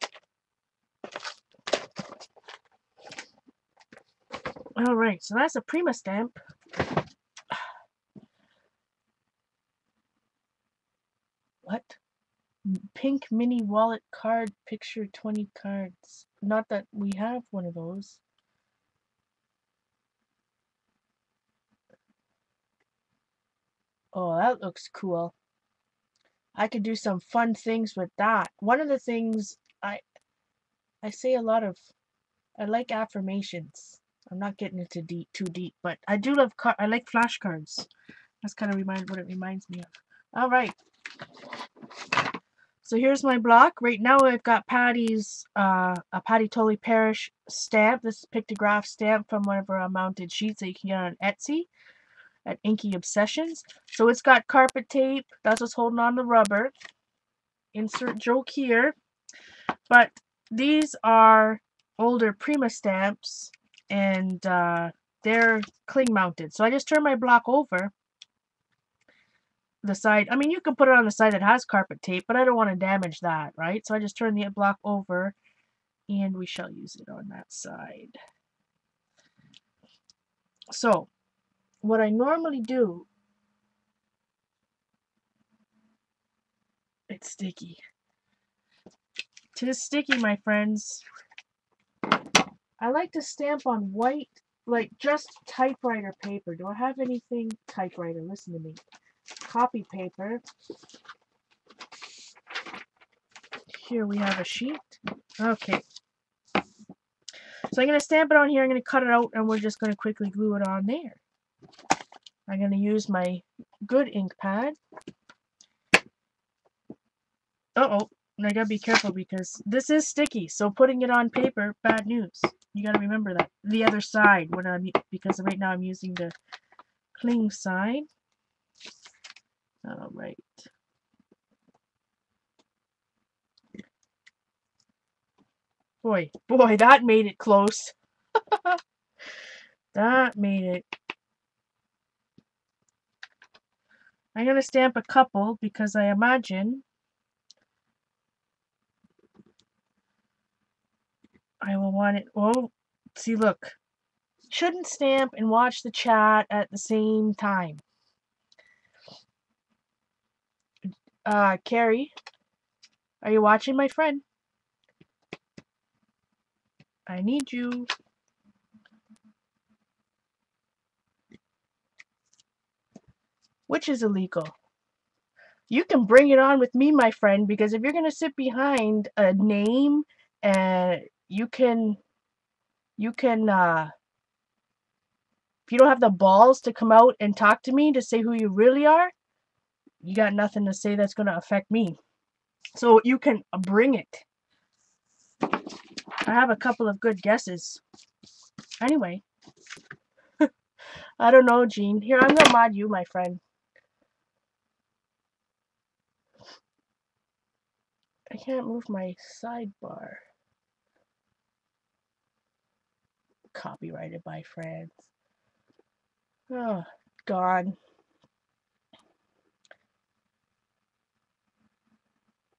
Alright, so that's a Prima stamp. What? Pink mini wallet card picture 20 cards. Not that we have one of those. Oh, that looks cool. I could do some fun things with that. One of the things I say a lot of... I like affirmations. I'm not getting into too deep, but I do love I like flashcards. That's kind of what it reminds me of. All right. So here's my block. Right now I've got Patty's a Patty Tolly Parish stamp. This is pictograph stamp from one of her mounted sheets that you can get on Etsy. at Inky Obsessions. So it's got carpet tape. That's what's holding on the rubber. Insert joke here. But these are older Prima stamps, and they're cling mounted. So I just turn my block over the side. I mean, you can put it on the side that has carpet tape, but I don't want to damage that, right? So I just turn the block over, and we shall use it on that side. So what I normally do, it's sticky. 'Tis sticky, my friends. I like to stamp on white, like just typewriter paper. Do I have anything typewriter? Listen to me. Copy paper. Here we have a sheet. Okay. So I'm going to stamp it on here. I'm going to cut it out, and we're just going to quickly glue it on there. I'm going to use my good ink pad. Uh-oh. And I got to be careful because this is sticky. So putting it on paper, bad news. You got to remember that. The other side, because right now I'm using the cling side. All right. Boy, that made it close. That made it. I'm going to stamp a couple because I imagine I will want it. Oh, see, look. Shouldn't stamp and watch the chat at the same time. Carrie, are you watching, my friend? I need you. Which is illegal? You can bring it on with me, my friend, because if you're going to sit behind a name, you can, if you don't have the balls to come out and talk to me to say who you really are, you got nothing to say that's going to affect me. So you can bring it. I have a couple of good guesses. Anyway. I don't know, Jean. Here, I'm going to mod you, my friend. I can't move my sidebar. Copyrighted by France. Oh, God.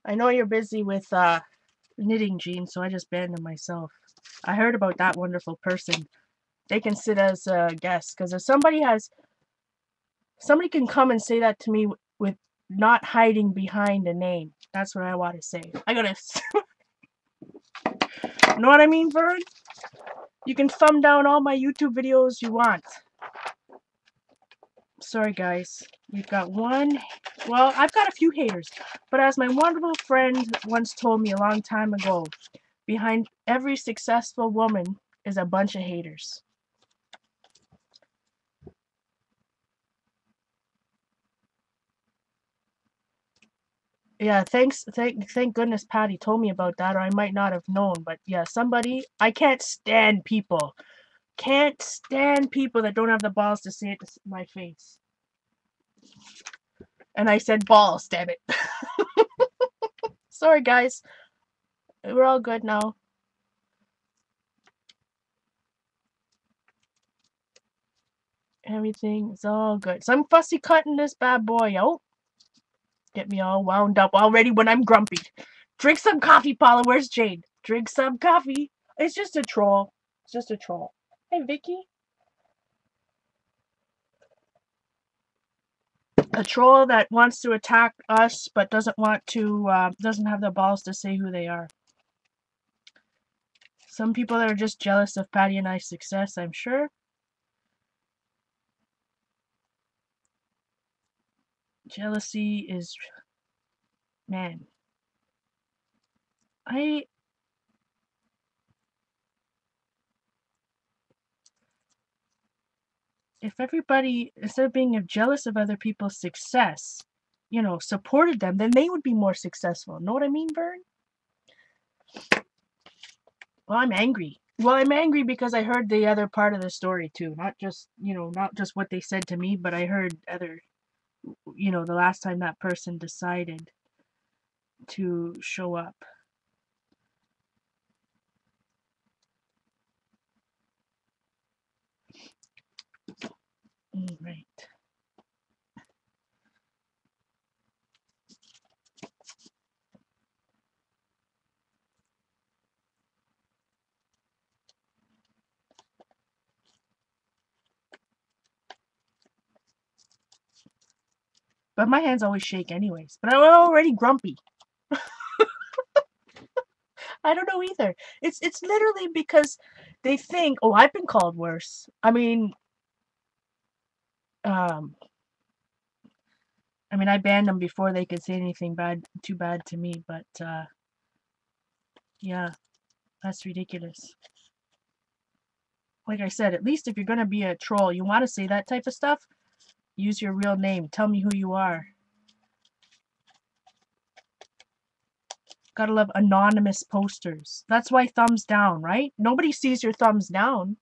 I know you're busy with knitting, Jean, so I just banned them myself. I heard about that wonderful person. They can sit as a guest, because if somebody can come and say that to me with not hiding behind a name. That's what I want to say. I gotta... Know what I mean, Vern? You can thumb down all my YouTube videos you want. Sorry, guys. You've got one... Well, I've got a few haters. But as my wonderful friend once told me a long time ago, behind every successful woman is a bunch of haters. Yeah, thank goodness Patty told me about that, or I might not have known. But yeah, I can't stand people. Can't stand people that don't have the balls to say it to my face. And I said balls, damn it. Sorry, guys. We're all good now. Everything's all good. So I'm fussy cutting this bad boy out. Get me all wound up already when I'm grumpy. Drink some coffee, Paula. Where's Jade? Drink some coffee. It's just a troll. It's just a troll. Hey, Vicky. A troll that wants to attack us but doesn't want to, doesn't have the balls to say who they are. Some people that are just jealous of Patty and I's success, I'm sure. Jealousy is, man. If everybody, instead of being jealous of other people's success, you know, supported them, then they would be more successful. Know what I mean, Vern? Well, I'm angry. Well, I'm angry because I heard the other part of the story too. Not just, not just what they said to me, but I heard other, the last time that person decided to show up. Right. But my hands always shake anyways. But I'm already grumpy. I don't know either. It's literally because they think, oh, I've been called worse. Um, I banned them before they could say anything too bad to me. But yeah, that's ridiculous. Like I said, at least if you're gonna be a troll, you want to say that type of stuff, use your real name. Tell me who you are. Gotta love anonymous posters. That's why thumbs down, right? Nobody sees your thumbs down.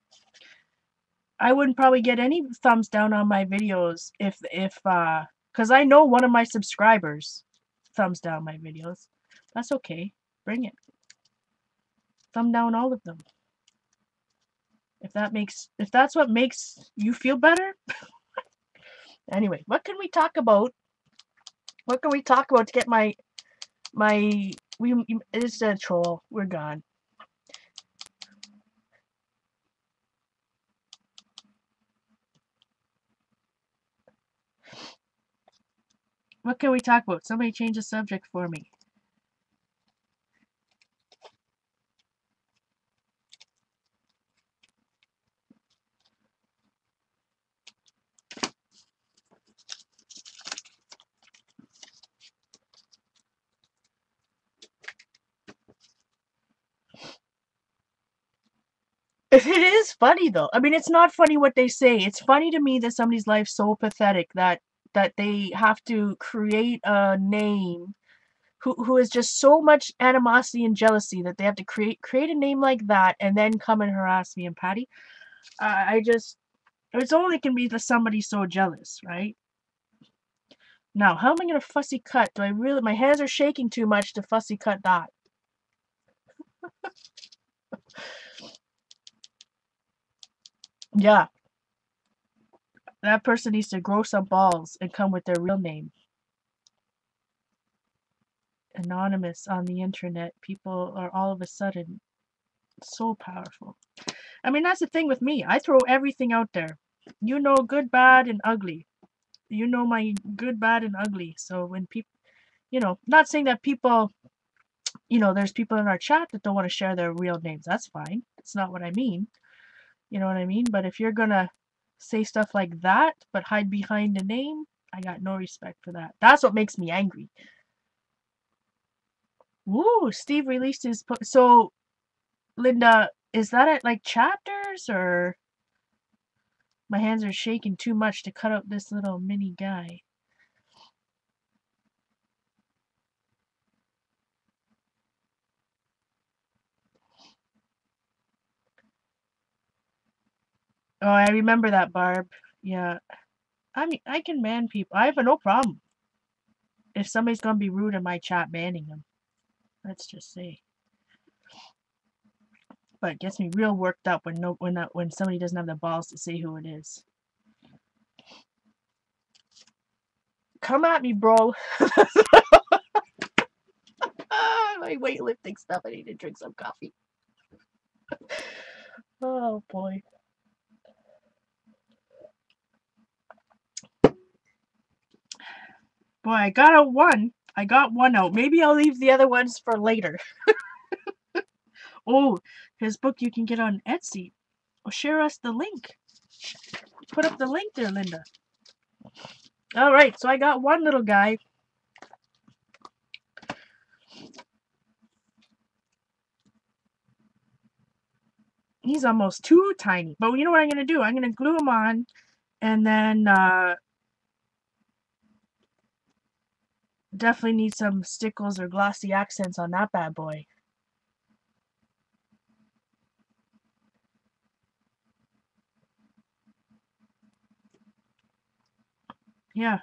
I wouldn't probably get any thumbs down on my videos if because I know one of my subscribers thumbs down my videos. That's okay. Bring it. Thumb down all of them. If that's what makes you feel better. Anyway, what can we talk about? What can we talk about to get my it's a troll. We're gone. What can we talk about? Somebody change the subject for me. It is funny though. It's not funny what they say. It's funny to me that somebody's life's so pathetic that they have to create a name who is just so much animosity and jealousy that they have to create a name like that and then come and harass me and Patty. I just it's only can be that somebody's so jealous, right? Now, how am I gonna fussy cut? Do I really my hands are shaking too much to fussy cut that? Yeah. That person needs to grow some balls and come with their real name. Anonymous on the internet. People are all of a sudden so powerful. That's the thing with me. I throw everything out there. Good, bad, and ugly. My good, bad, and ugly. So when people, not saying that people, there's people in our chat that don't want to share their real names. That's fine. That's not what I mean. You know what I mean? But if you're gonna say stuff like that, but hide behind a name, I got no respect for that. That's what makes me angry. Woo! Steve released his. So, Linda, is that at like chapters or? My hands are shaking too much to cut out this little mini guy. Oh, I remember that, Barb. Yeah. I can ban people. I have no problem. If somebody's gonna be rude in my chat, banning them. Let's just say. But it gets me real worked up when somebody doesn't have the balls to say who it is. Come at me, bro. My weightlifting stuff. I need to drink some coffee. Oh boy. Boy, I got out one. I got one out. Maybe I'll leave the other ones for later. Oh, his book you can get on Etsy. Well, share us the link. Put up the link there, Linda. All right, so I got one little guy. He's almost too tiny. But you know what I'm going to do? I'm going to glue him on and then definitely need some stickles or glossy accents on that bad boy. Yeah,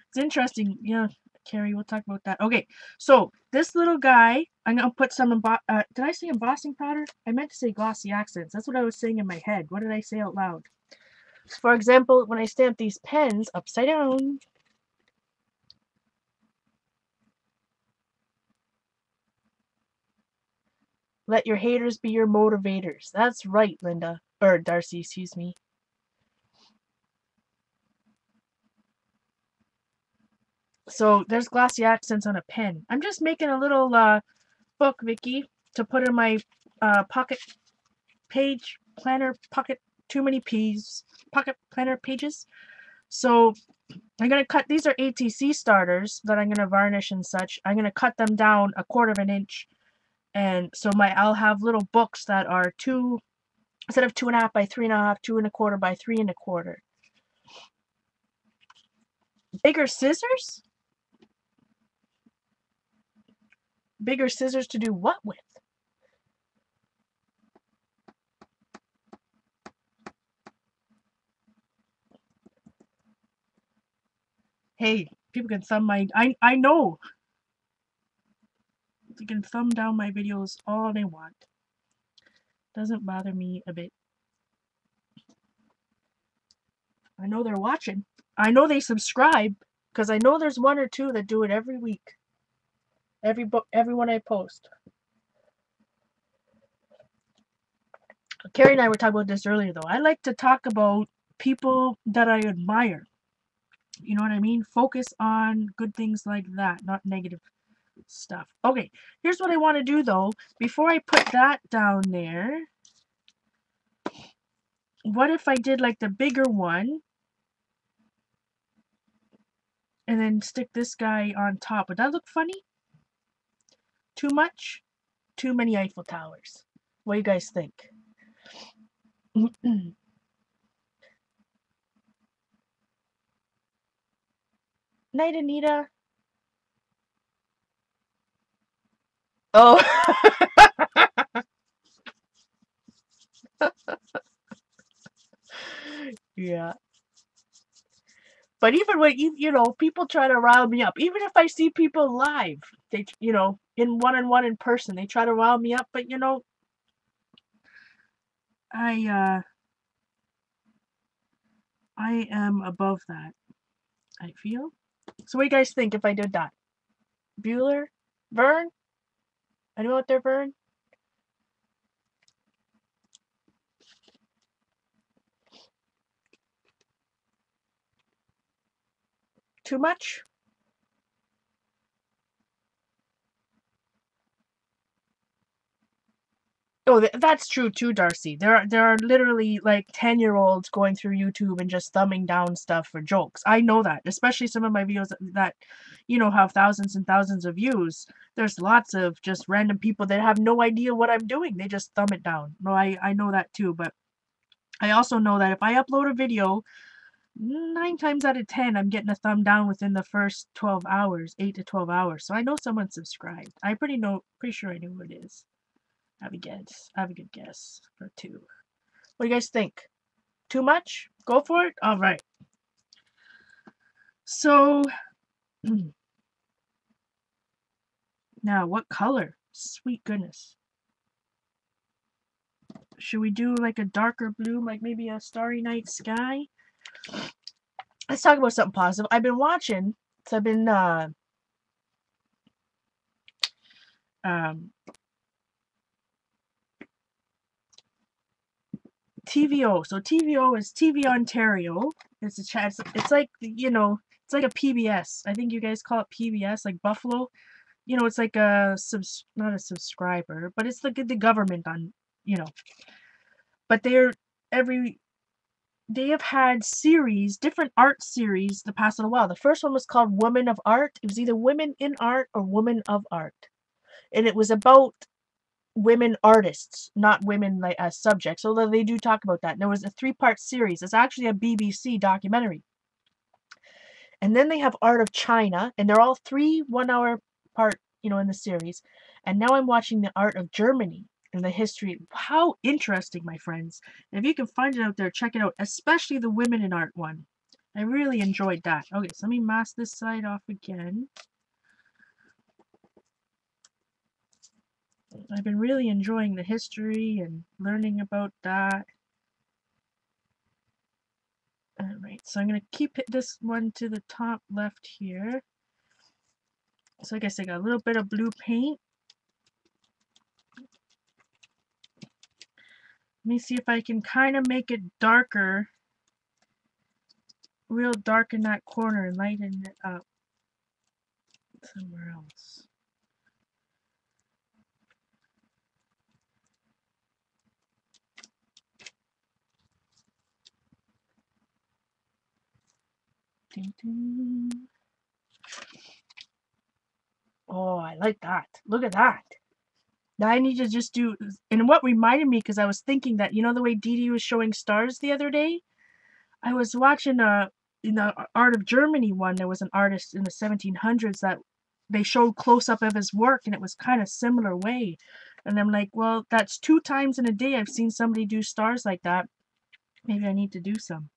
it's interesting. Yeah, Carrie, we'll talk about that. Okay, so this little guy, I'm gonna put some did I say embossing powder? I meant to say glossy accents. That's what I was saying in my head. What did I say out loud? For example, when I stamp these pens upside down, let your haters be your motivators. That's right, Linda. Or Darcy, excuse me. So there's glossy accents on a pen. I'm just making a little book, Vicky, to put in my pocket page planner pocket. Too many P's. Pocket planner pages. So I'm gonna cut. These are ATC starters that I'm gonna varnish and such. I'm gonna cut them down 1/4 of an inch, and so I'll have little books that are instead of 2.5 by 3.5, 2 1/4 by 3 1/4. Bigger scissors? Bigger scissors to do what with? Hey, people can thumb my. I know. They can thumb down my videos all they want. Doesn't bother me a bit. I know they're watching. I know they subscribe because I know there's one or two that do it every week. Every one I post. Carrie and I were talking about this earlier, though. I like to talk about people that I admire. You know what I mean? Focus on good things like that, not negative stuff. Okay, here's what I want to do, though. Before I put that down there, what if I did like the bigger one and then stick this guy on top? Would that look funny? Too much? Too many Eiffel Towers. What do you guys think? Night, Anita. Oh. Yeah. But even when people try to rile me up, even if I see people live, they in one-on-one in person, they try to rile me up. But I I am above that, I feel. So what do you guys think if I did that? Bueller? Vern? Anyone out there, Vern? Too much? Oh, that's true too, Darcy. There are literally like 10-year-olds going through YouTube and just thumbing down stuff for jokes. I know that, especially some of my videos that have thousands and thousands of views. There's lots of just random people that have no idea what I'm doing. They just thumb it down. No, I know that too, but I also know that if I upload a video, 9 times out of 10, I'm getting a thumb down within the first 12 hours, 8 to 12 hours. So I know someone subscribed. Pretty sure I know who it is. Have a guess. Have a good guess for 2. What do you guys think? Too much? Go for it? All right. So, now what color? Sweet goodness. Should we do like a darker blue, like maybe a starry night sky? Let's talk about something positive. I've been watching, so I've been TVO. So TVO is TV Ontario. It's a chat. It's like it's like a PBS. I think you guys call it PBS, like Buffalo. It's like not a subscriber, but it's like the government on. But they have had different art series the past little while. The first one was called Women of Art. It was either Women in Art or Women of Art, and it was about women artists, not women like as subjects, although they do talk about that. And there was a 3-part series. It's actually a BBC documentary. And then they have Art of China, and they're all 3 1-hour part, in the series. And now I'm watching the Art of Germany and the history. How interesting, my friends. And if you can find it out there, check it out, especially the Women in Art one. I really enjoyed that. Okay, so let me mask this side off again. I've been really enjoying the history and learning about that. Alright, so I'm going to keep this one to the top left here. So I guess I got a little bit of blue paint. Let me see if I can kind of make it darker. Real dark in that corner and lighten it up somewhere else. Ding, ding. Oh, I like that. Look at that. Now I need to just do, and what reminded me, because I was thinking that, you know the way Dee Dee was showing stars the other day? I was watching in the Art of Germany one, there was an artist in the 1700s that they showed close-up of his work, and it was kind of similar way. And I'm like, well, that's 2 times in a day I've seen somebody do stars like that. Maybe I need to do some.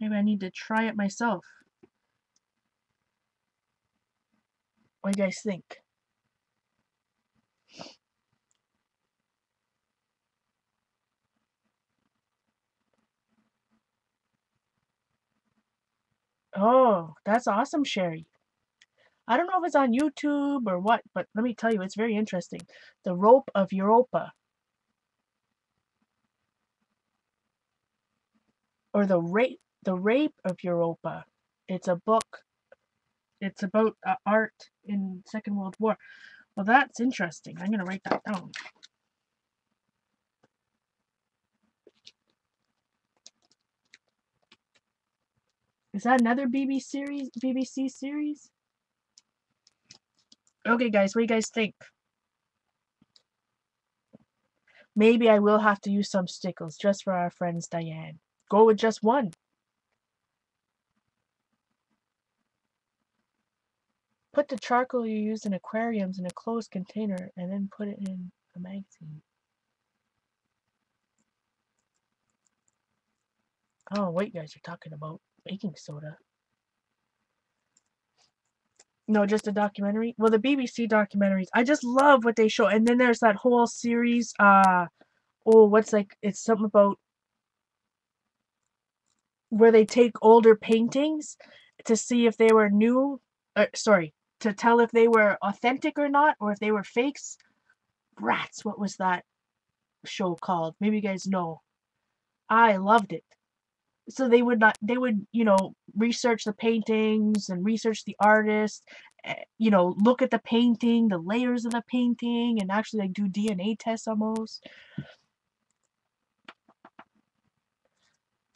Maybe I need to try it myself. What do you guys think? Oh, that's awesome, Sherry. I don't know if it's on YouTube or what, but let me tell you, it's very interesting. The Rope of Europa. Or the Rape of Europa. It's a book. It's about art in Second World War. Well, that's interesting. I'm gonna write that down. Is that another BBC series? Okay, guys, what do you guys think? Maybe I will have to use some stickles just for our friends Diane. Go with just one. Put the charcoal you use in aquariums in a closed container and then put it in a magazine. Oh, wait, guys, you're talking about baking soda. No, just a documentary. Well, the BBC documentaries, I just love what they show. And then there's that whole series, it's something about where they take older paintings to see if they were new, to tell if they were authentic or not, or if they were fakes. Rats, what was that show called? Maybe you guys know. I loved it. So they would, research the paintings and research the artist, look at the painting, the layers of the painting, and actually like do DNA tests almost.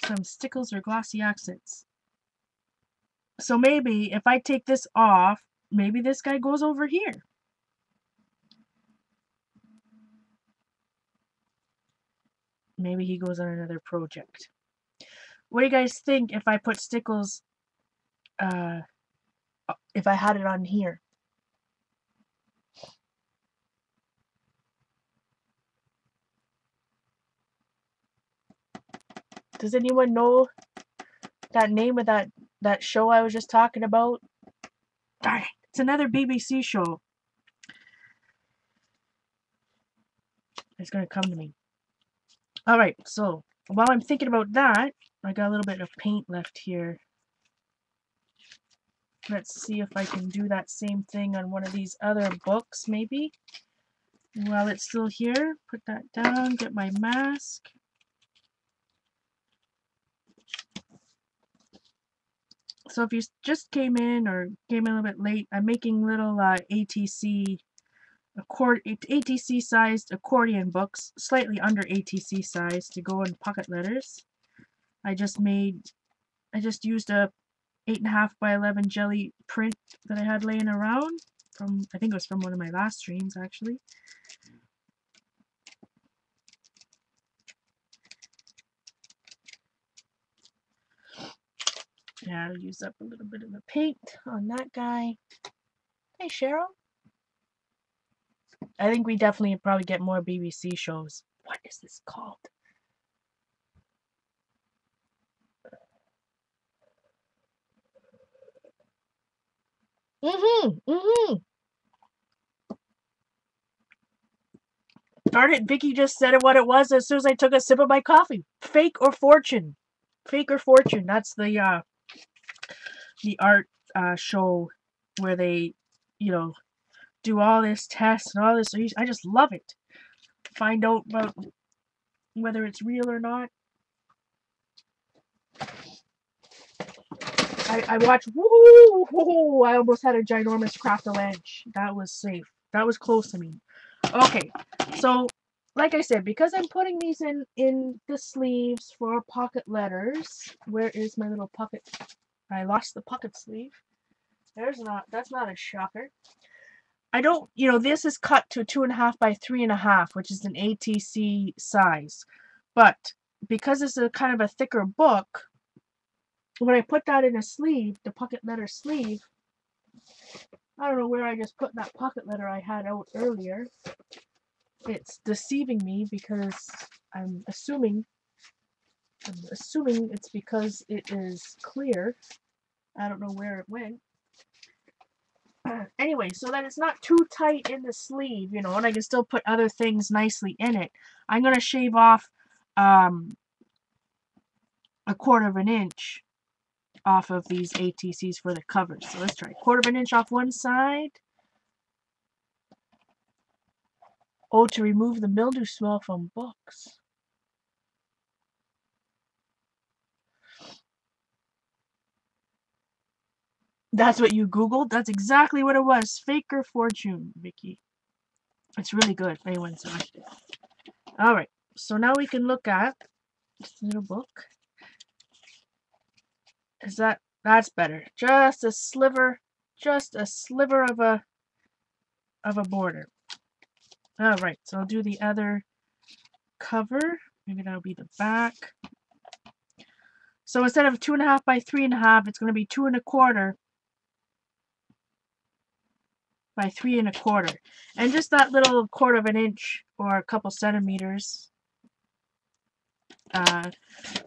Some stickles or glossy accents. So maybe if I take this off, maybe this guy goes over here. Maybe he goes on another project. What do you guys think if I put stickles, if I had it on here? Does anyone know that name of that show I was just talking about? Darn it, it's another BBC show. It's gonna come to me. Alright, so while I'm thinking about that, I got a little bit of paint left here. Let's see if I can do that same thing on one of these other books, maybe. While it's still here, put that down, get my mask. So if you just came in or came in a little bit late, I'm making little ATC sized accordion books, slightly under ATC size, to go in pocket letters. I just used a 8.5 by 11 jelly print that I had laying around from, I think it was from one of my last streams actually. Yeah, I'll use up a little bit of the paint on that guy. Hey, Cheryl. I think we definitely probably get more BBC shows. What is this called? Mm-hmm. Darn it, Vicky just said it what it was as soon as I took a sip of my coffee. Fake or fortune? Fake or fortune? That's the art show where they, you know, do all this tests and all this. I just love it. Find out about whether it's real or not. I watched. Woo! I almost had a ginormous crackle edge. That was safe. That was close to me. Okay, so like I said, because I'm putting these in the sleeves for pocket letters. Where is my little pocket? I lost the pocket sleeve. There's not. That's not a shocker. I don't. This is cut to 2.5 by 3.5, which is an ATC size, but because it's a kind of a thicker book, when I put that in a sleeve, the pocket letter sleeve, I don't know where I just put that pocket letter I had out earlier. It's deceiving me because I'm assuming it's because it is clear. I don't know where it went. Anyway, so that it's not too tight in the sleeve, and I can still put other things nicely in it. I'm going to shave off um, 1/4 of an inch off of these ATCs for the covers. So let's try 1/4 of an inch off one side. Oh, to remove the mildew smell from books. That's what you Googled? That's exactly what it was. Fake or fortune, Vicky. It's really good if anyone's watched it. Alright, so now we can look at this little book. That's better. Just a sliver of a border. Alright, so I'll do the other cover. Maybe that'll be the back. So instead of 2.5 by 3.5, it's going to be 2.25 by 3.25, and just that little 1/4 of an inch or a couple centimeters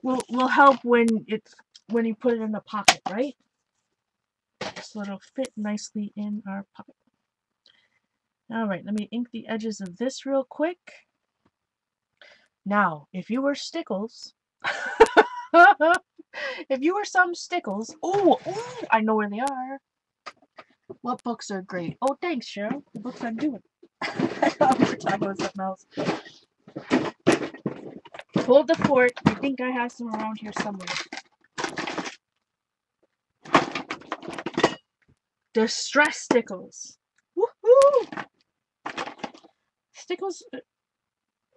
will help when you put it in the pocket, right? So it'll fit nicely in our pocket. All right, let me ink the edges of this real quick. Now, if you were Stickles, if you were some Stickles, ooh, I know where they are. What books are great? Oh, thanks, Cheryl. The books I'm doing. I thought we were talking about something else. Hold the fort. I think I have some around here somewhere. Distress Stickles. Woohoo! Stickles,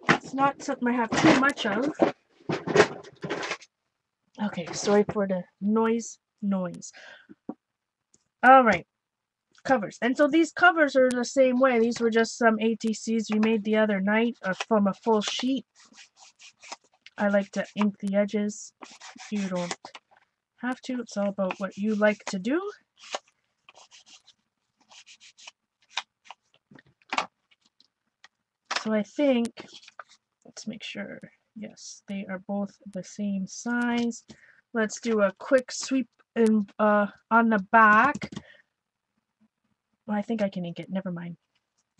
it's not something I have too much of. Okay, sorry for the noise. Alright, covers. And so these covers are the same way. These were just some ATCs we made the other night from a full sheet. I like to ink the edges. You don't have to. It's all about what you like to do. So I think, let's make sure, yes, they are both the same size. Let's do a quick sweep on the back. Well, I think I can ink it. Never mind.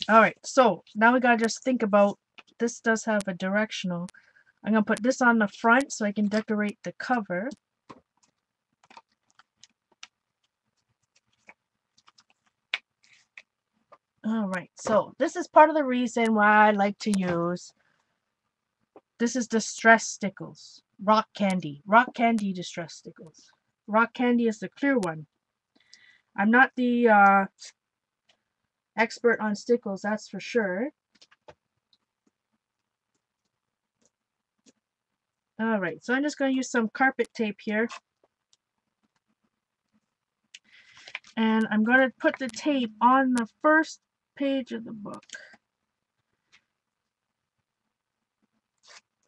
Alright, so now we gotta just think about, this does have a directional. I'm gonna put this on the front so I can decorate the cover. Alright, so this is part of the reason why I like to use, this is Distress Stickles. Rock Candy Distress Stickles. Rock Candy is the clear one. I'm not the expert on stickles, that's for sure. Alright, so I'm just going to use some carpet tape here. And I'm going to put the tape on the first page of the book.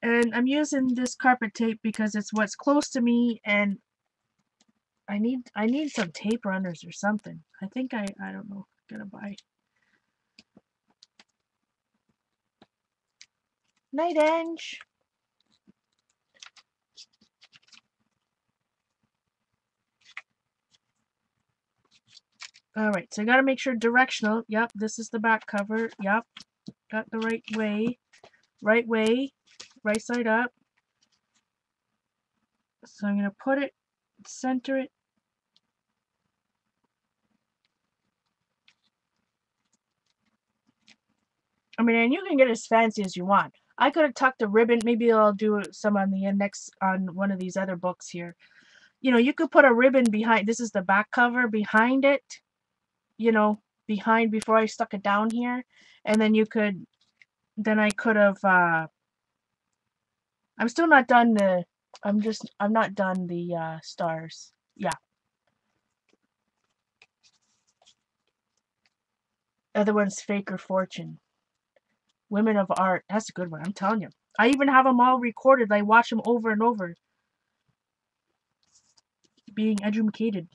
And I'm using this carpet tape because it's what's close to me, and I need some tape runners or something. I think I don't know, gonna buy. Night, Ange. All right, so you got to make sure directional. Yep, this is the back cover. Yep, got the right way, right side up. So I'm going to put it, center it. I mean, and you can get as fancy as you want. I could have tucked a ribbon. Maybe I'll do some on the next, on one of these other books here. You know, you could put a ribbon behind. This is the back cover behind it. You know, behind before I stuck it down here. And then you could, then I could have, I'm still not done the, I'm not done the stars. Yeah. Other one's Fake or Fortune. Women of Art. That's a good one. I'm telling you. I even have them all recorded. I watch them over and over. Being educated.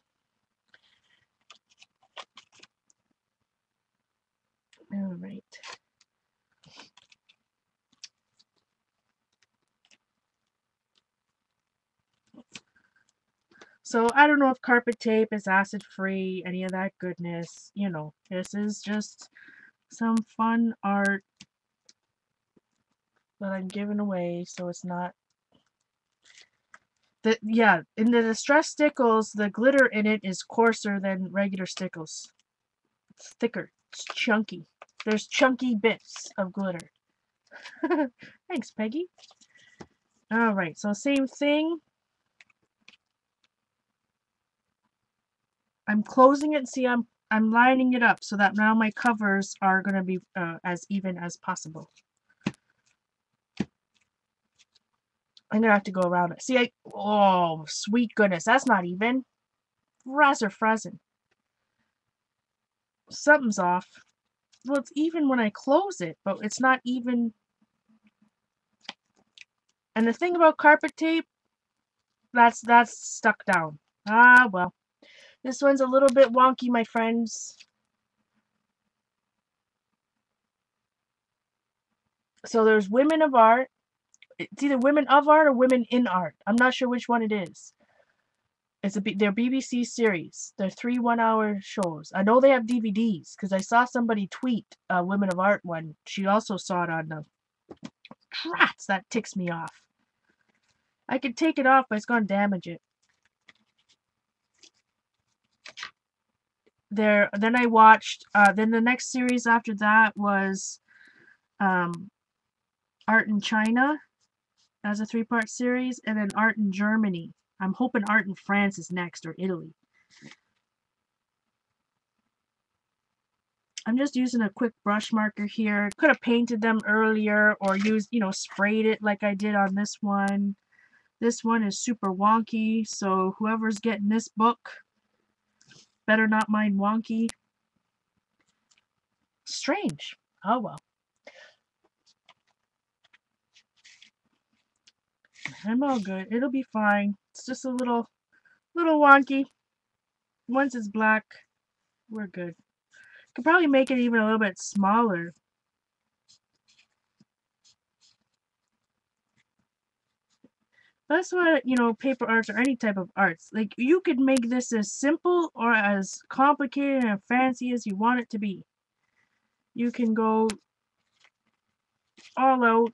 All right. So I don't know if carpet tape is acid free, any of that goodness. You know, this is just some fun art that I'm giving away, so it's not. Yeah, in the distress stickles, the glitter in it is coarser than regular stickles. It's thicker. It's chunky. There's chunky bits of glitter. Thanks, Peggy. All right, so same thing. I'm closing it. See, I'm lining it up so that now my covers are going to be as even as possible. I'm going to have to go around it. See, oh, sweet goodness, that's not even. Razor frozen. Something's off. Well, it's even when I close it, but it's not even. And the thing about carpet tape, that's stuck down. Ah, well. This one's a little bit wonky, my friends. So there's Women of Art. It's either Women of Art or Women in Art. I'm not sure which one it is. They're BBC series. They're 3 1-hour shows. I know they have DVDs because I saw somebody tweet Women of Art one. She also saw it on the. Trats, that ticks me off. I could take it off, but it's gonna damage it. Then I watched. Then the next series after that was Art in China as a 3-part series, and then Art in Germany. I'm hoping Art in France is next, or Italy. I'm just using a quick brush marker here. Could have painted them earlier or used, sprayed it like I did on this one. This one is super wonky, so whoever's getting this book better not mind wonky. Strange. Oh well. I'm all good. It'll be fine. It's just a little wonky. Once it's black, we're good. Could probably make it even a little bit smaller. That's why, paper arts or any type of arts. Like, you could make this as simple or as complicated and fancy as you want it to be. You can go all out.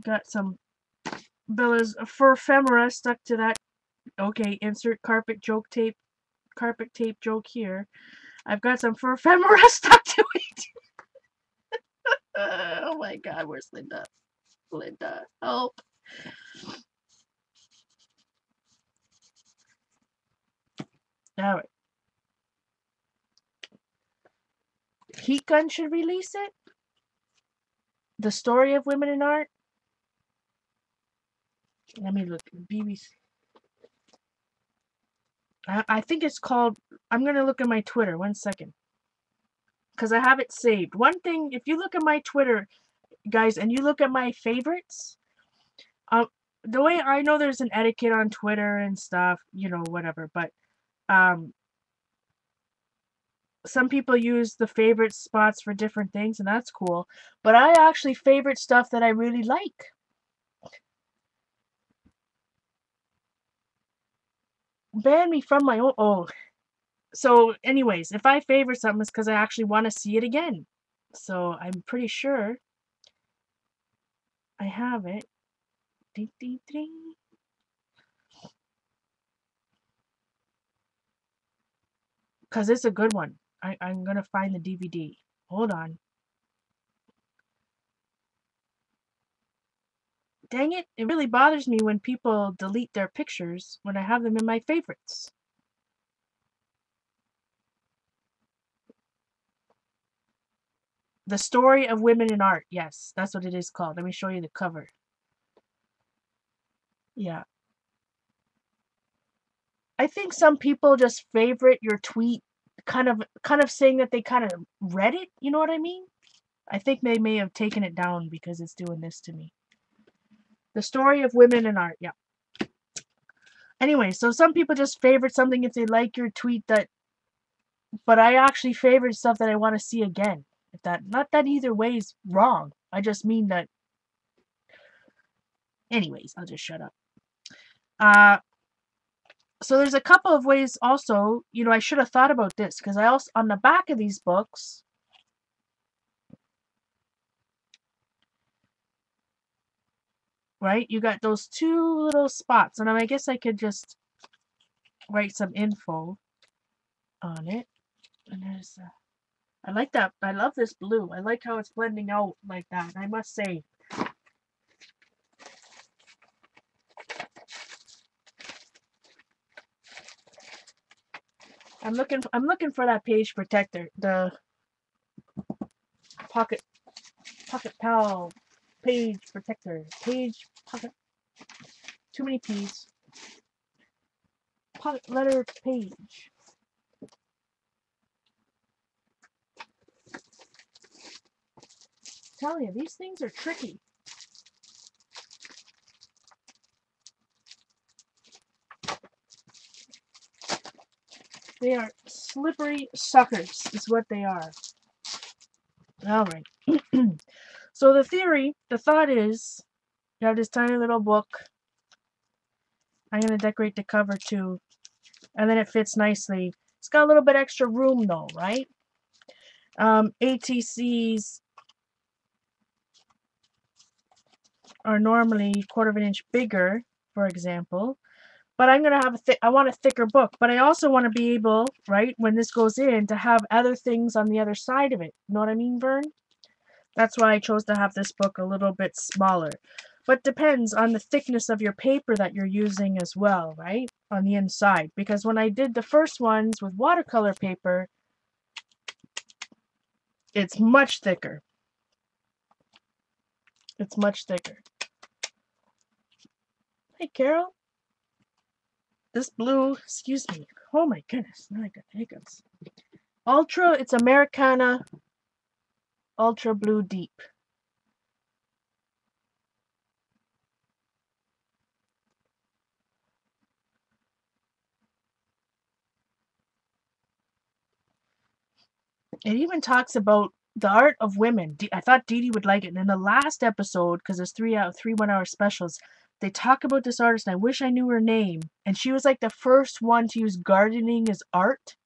Got some Bella's fur ephemera stuck to that. Okay, insert carpet tape joke here. I've got some fur ephemera stuck to it. Oh my god, where's Linda? Linda, help. Alright. Heat Gun should release it. The Story of Women in Art. Let me look. BBC. I think it's called. I'm gonna look at my Twitter. 1 second. Because I have it saved. One thing, if you look at my Twitter, guys, and you look at my favorites, the way I know there's an etiquette on Twitter and stuff, whatever, but some people use the favorite spots for different things, and that's cool. But I actually favorite stuff that I really like. ban me from my own. Oh, so anyways, if I favor something, it's because I actually want to see it again. So I'm pretty sure I have it. Ding, ding, ding. Because it's a good one. I'm going to find the DVD. Hold on. Dang it, it really bothers me when people delete their pictures when I have them in my favorites. The Story of Women in Art. Yes, that's what it is called. Let me show you the cover. Yeah. I think some people just favorite your tweet kind of saying that they kind of read it, you know what I mean? I think they may have taken it down because it's doing this to me. The Story of Women in Art. Yeah. Anyway, so some people just favorite something if they like your tweet but I actually favorite stuff that I want to see again. If that, not that either way is wrong. I just mean that. Anyways, I'll just shut up. So there's a couple of ways also, I should have thought about this because I also, on the back of these books, right, you got those two little spots. And I guess I could just write some info on it. And there's, I like that. I love this blue. I like how it's blending out like that. I must say. I'm looking for that page protector, the pocket pal page protector, page pocket. Too many P's. Pocket letter page. I'm telling you, these things are tricky. They are slippery suckers, is what they are. All right. So the thought is, you have this tiny little book. I'm going to decorate the cover too. And then it fits nicely. It's got a little bit extra room though, right? ATCs are normally 1/4 of an inch bigger, for example. But I'm going to have I want a thicker book. But I also want to be able, right, when this goes in, to have other things on the other side of it. You know what I mean, Vern? That's why I chose to have this book a little bit smaller. But depends on the thickness of your paper that you're using as well, right? On the inside. Because when I did the first ones with watercolor paper, it's much thicker. It's much thicker. Hey, Carol. This blue, excuse me. Oh my goodness, now I got hiccups. Ultra, it's Americana Ultra Blue Deep. It even talks about the art of women. I thought Dee Dee would like it. And in the last episode, because there's three 1-hour specials, they talk about this artist, and I wish I knew her name. And she was like the first one to use gardening as art.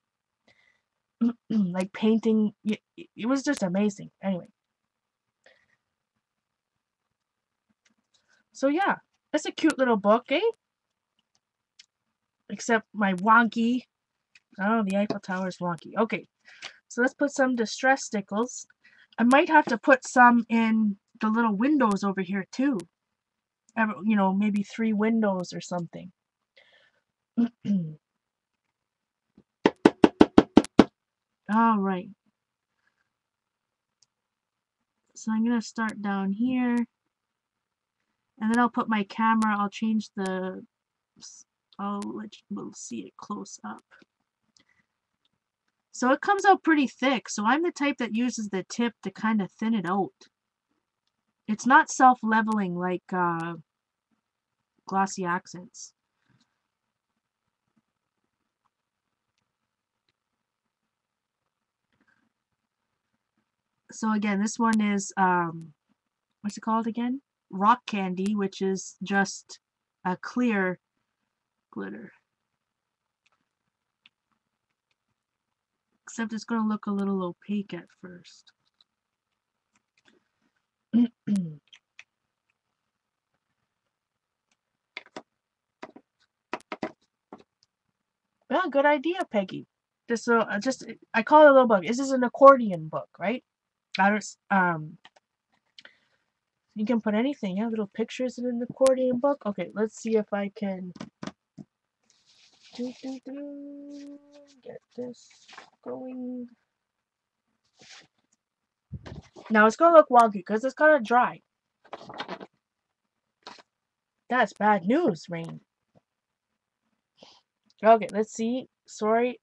Like painting. It was just amazing. Anyway. So yeah, it's a cute little book, eh? Except my wonky. Oh, the Eiffel Tower is wonky. Okay, so let's put some distress stickles. I might have to put some in the little windows over here too. Maybe 3 windows or something. All right. So I'm going to start down here. And then I'll put my camera. I'll change the... we'll see it close up. So it comes out pretty thick. So I'm the type that uses the tip to kind of thin it out. It's not self-leveling like glossy accents. So again, this one is, what's it called again? Rock Candy, which is just a clear glitter. Except it's going to look a little opaque at first. Well, good idea, Peggy. This I call it a little book. This is an accordion book, right? I don't, you can put anything. Yeah, little pictures in an accordion book. Okay, let's see if I can get this going. Now it's gonna look wonky because it's kind of dry. That's bad news, Rain. Okay, let's see. Sorry.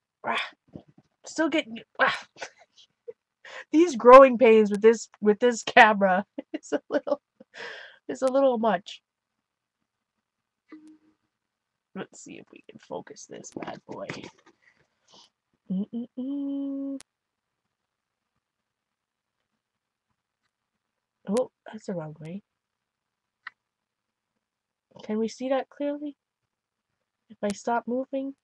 Still getting these growing pains with this camera. It's a little much. Let's see if we can focus this bad boy. Oh, that's the wrong way. Can we see that clearly? If I stop moving?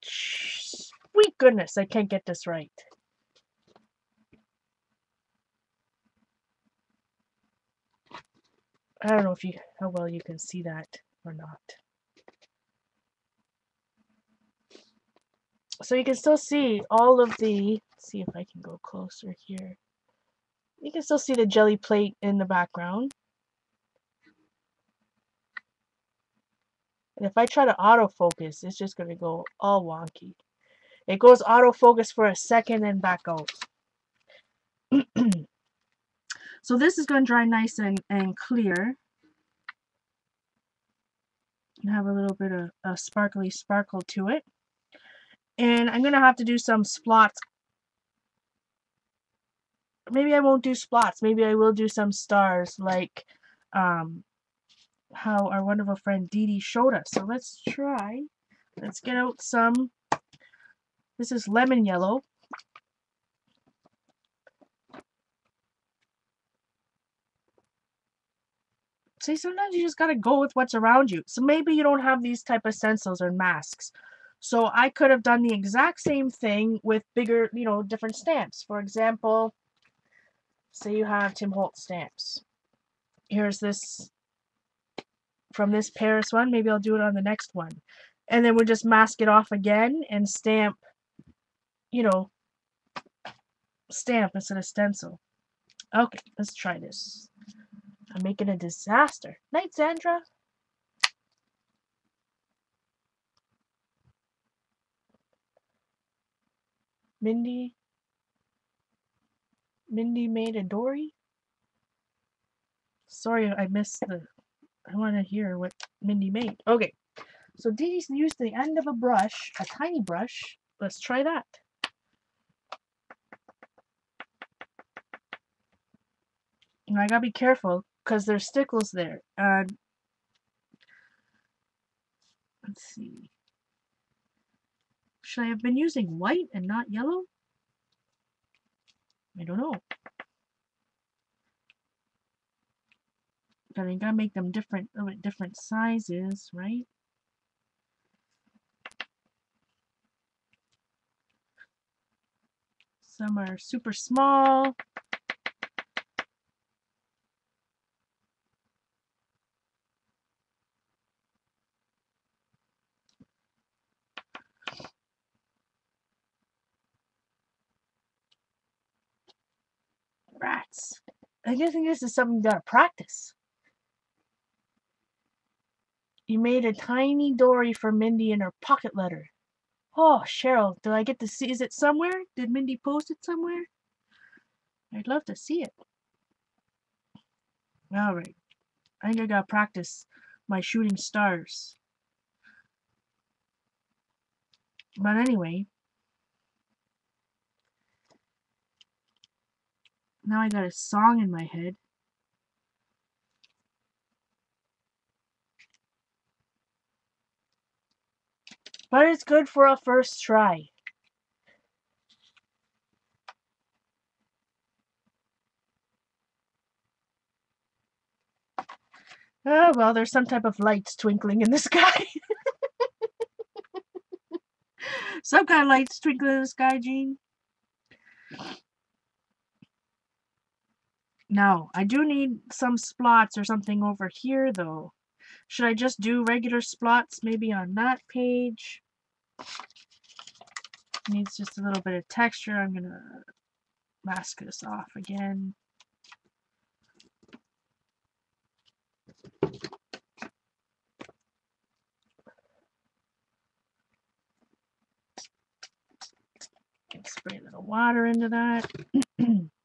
Sweet goodness, I can't get this right. I don't know how well you can see that or not. So you can still see all of the, let's see if I can go closer here. You can still see the jelly plate in the background. And if I try to autofocus, it's just going to go all wonky. It goes autofocus for a second and back out. So this is going to dry nice and clear. And have a little bit of a sparkly sparkle to it. And I'm going to have to do some splots. Maybe I won't do splots. Maybe I will do some stars like how our wonderful friend Dee Dee showed us. So let's try. Let's get out some. This is lemon yellow. See, sometimes you just gotta go with what's around you. So maybe you don't have these type of stencils or masks. So I could have done the exact same thing with bigger, different stamps. For example, say you have Tim Holtz stamps. Here's this from this Paris one. Maybe I'll do it on the next one. And then we'll just mask it off again and stamp, stamp instead of stencil. Okay, let's try this. I'm making a disaster. Night, Sandra. Mindy made a Dory. Sorry, I missed I want to hear what Mindy made. Okay, so Dee Dee used the end of a brush, a tiny brush. Let's try that. And I gotta be careful because there's stickles there. And let's see. Should I have been using white and not yellow? I don't know. But I gotta make them a little bit different sizes, right? Some are super small. Rats. I guess this is something you gotta practice. You made a tiny Dory for Mindy in her pocket letter. Oh, Cheryl, do I get to see? Is it somewhere? Did Mindy post it somewhere? I'd love to see it. Alright. I think I gotta practice my shooting stars. But anyway. Now I got a song in my head. But it's good for a first try. Oh, well, there's some type of lights twinkling in the sky. Some kind of lights twinkling in the sky, Jean. Now, I do need some splots or something over here, though. Should I just do regular splots maybe on that page? Needs just a little bit of texture. I'm going to mask this off again. Spray a little water into that.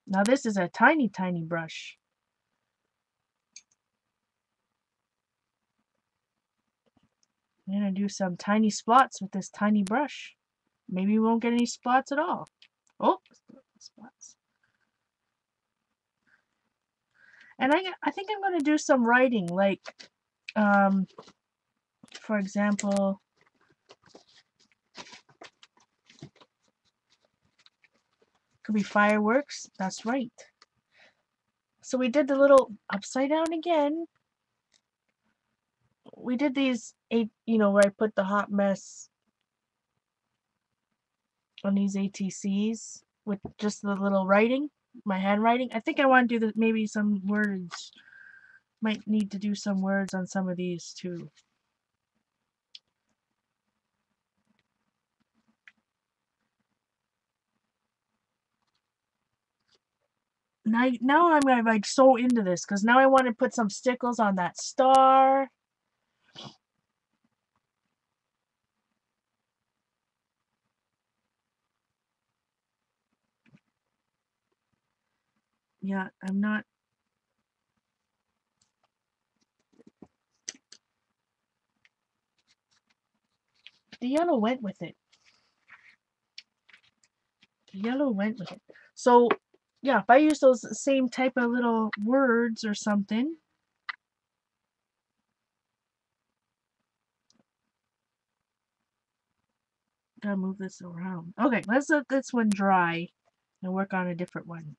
Now this is a tiny, tiny brush. I'm going to do some tiny spots with this tiny brush. Maybe we won't get any spots at all. Oh, spots. And I think I'm going to do some writing, like, for example, could be fireworks. That's right. So we did the little upside down again. We did these 8, where I put the hot mess on these ATCs with just the little writing, my handwriting. I think I want to do maybe some words. Might need to do some words on some of these too. Now I'm like so into this because now I want to put some stickles on that star. Yeah, I'm not. The yellow went with it. The yellow went with it. So, yeah, if I use those same type of little words or something. Gotta move this around. Okay, let's let this one dry and work on a different one.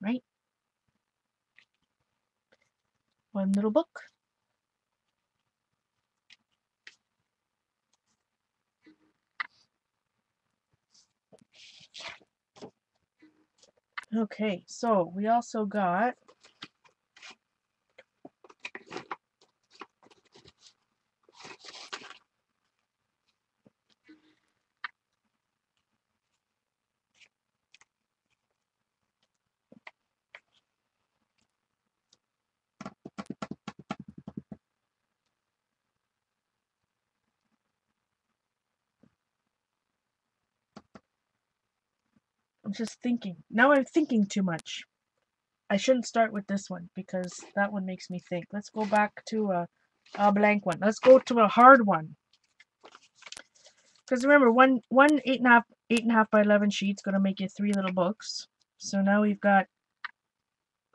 Right? One little book. Okay, so we also got I'm just thinking. Now I'm thinking too much. I shouldn't start with this one because that one makes me think. Let's go back to a blank one. Let's go to a hard one. Because remember, one 8.5 by 11 sheet's gonna make you 3 little books. So now we've got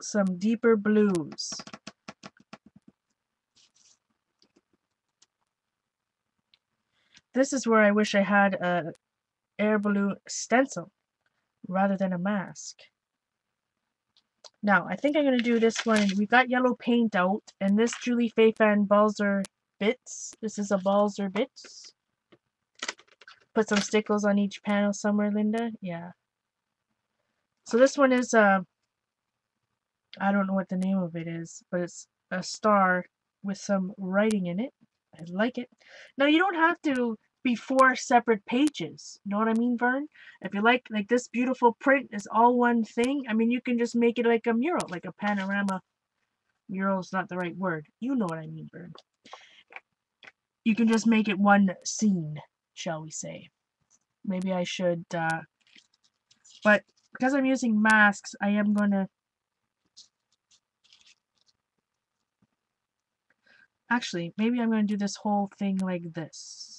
some deeper blues. This is where I wish I had a air balloon stencil rather than a mask. Now, I think I'm going to do this one. We've got yellow paint out, and this Julie Fayfan Balzer Bits. This is a Balzer Bits. Put some stickles on each panel somewhere, Linda. Yeah. So this one is, I don't know what the name of it is, but it's a star with some writing in it. I like it. Now, you don't have to be 4 separate pages. You know what I mean, Vern? If you like this beautiful print is all one thing, I mean, you can just make it like a mural, like a panorama. Mural is not the right word. You know what I mean, Vern. You can just make it one scene, shall we say. Maybe I should, but because I'm using masks, I am going to actually, maybe I'm going to do this whole thing like this.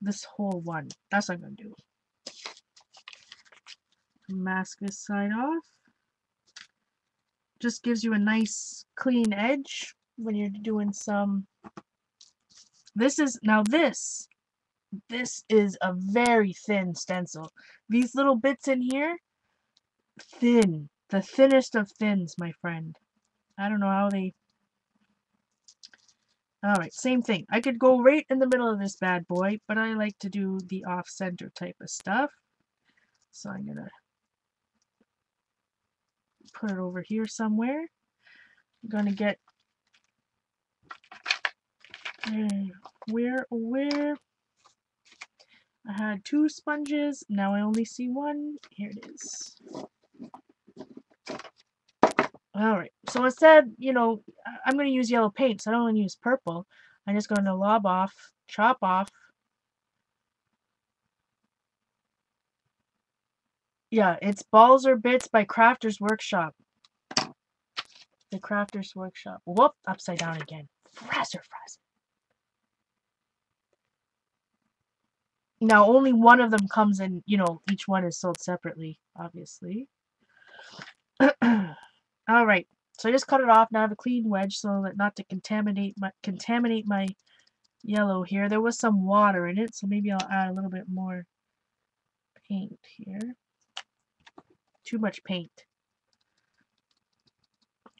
This whole one. That's what I'm going to do. Mask this side off. Just gives you a nice clean edge when you're doing some. This is this is a very thin stencil. These little bits in here, thin. The thinnest of thins, my friend. I don't know how they Alright, same thing. I could go right in the middle of this bad boy, but I like to do the off-center type of stuff. So I'm gonna put it over here somewhere. I'm gonna get where I had 2 sponges, now I only see 1. Here it is. Alright, so instead, you know, I'm going to use yellow paint, so I don't want to use purple. I'm just going to lob off, chop off. Yeah, it's Balls or Bits by Crafter's Workshop. The Crafter's Workshop. Whoop, upside down again. Frazzle. Now, only one of them comes in, you know, each one is sold separately, obviously. Alright, so I just cut it off. Now I have a clean wedge so that not to contaminate my yellow here. There was some water in it, so maybe I'll add a little bit more paint here. Too much paint.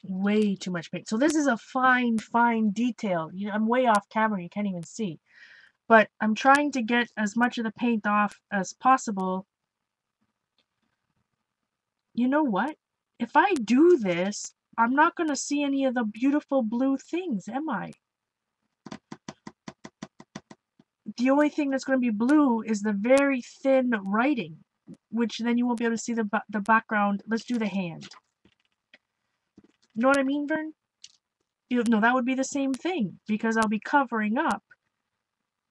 Way too much paint. So this is a fine detail. You know, I'm way off camera, you can't even see. But I'm trying to get as much of the paint off as possible. You know what? If I do this, I'm not going to see any of the beautiful blue things, am I? The only thing that's going to be blue is the very thin writing, which then you won't be able to see the background. Let's do the hand. You know what I mean, Vern? No, that would be the same thing, because I'll be covering up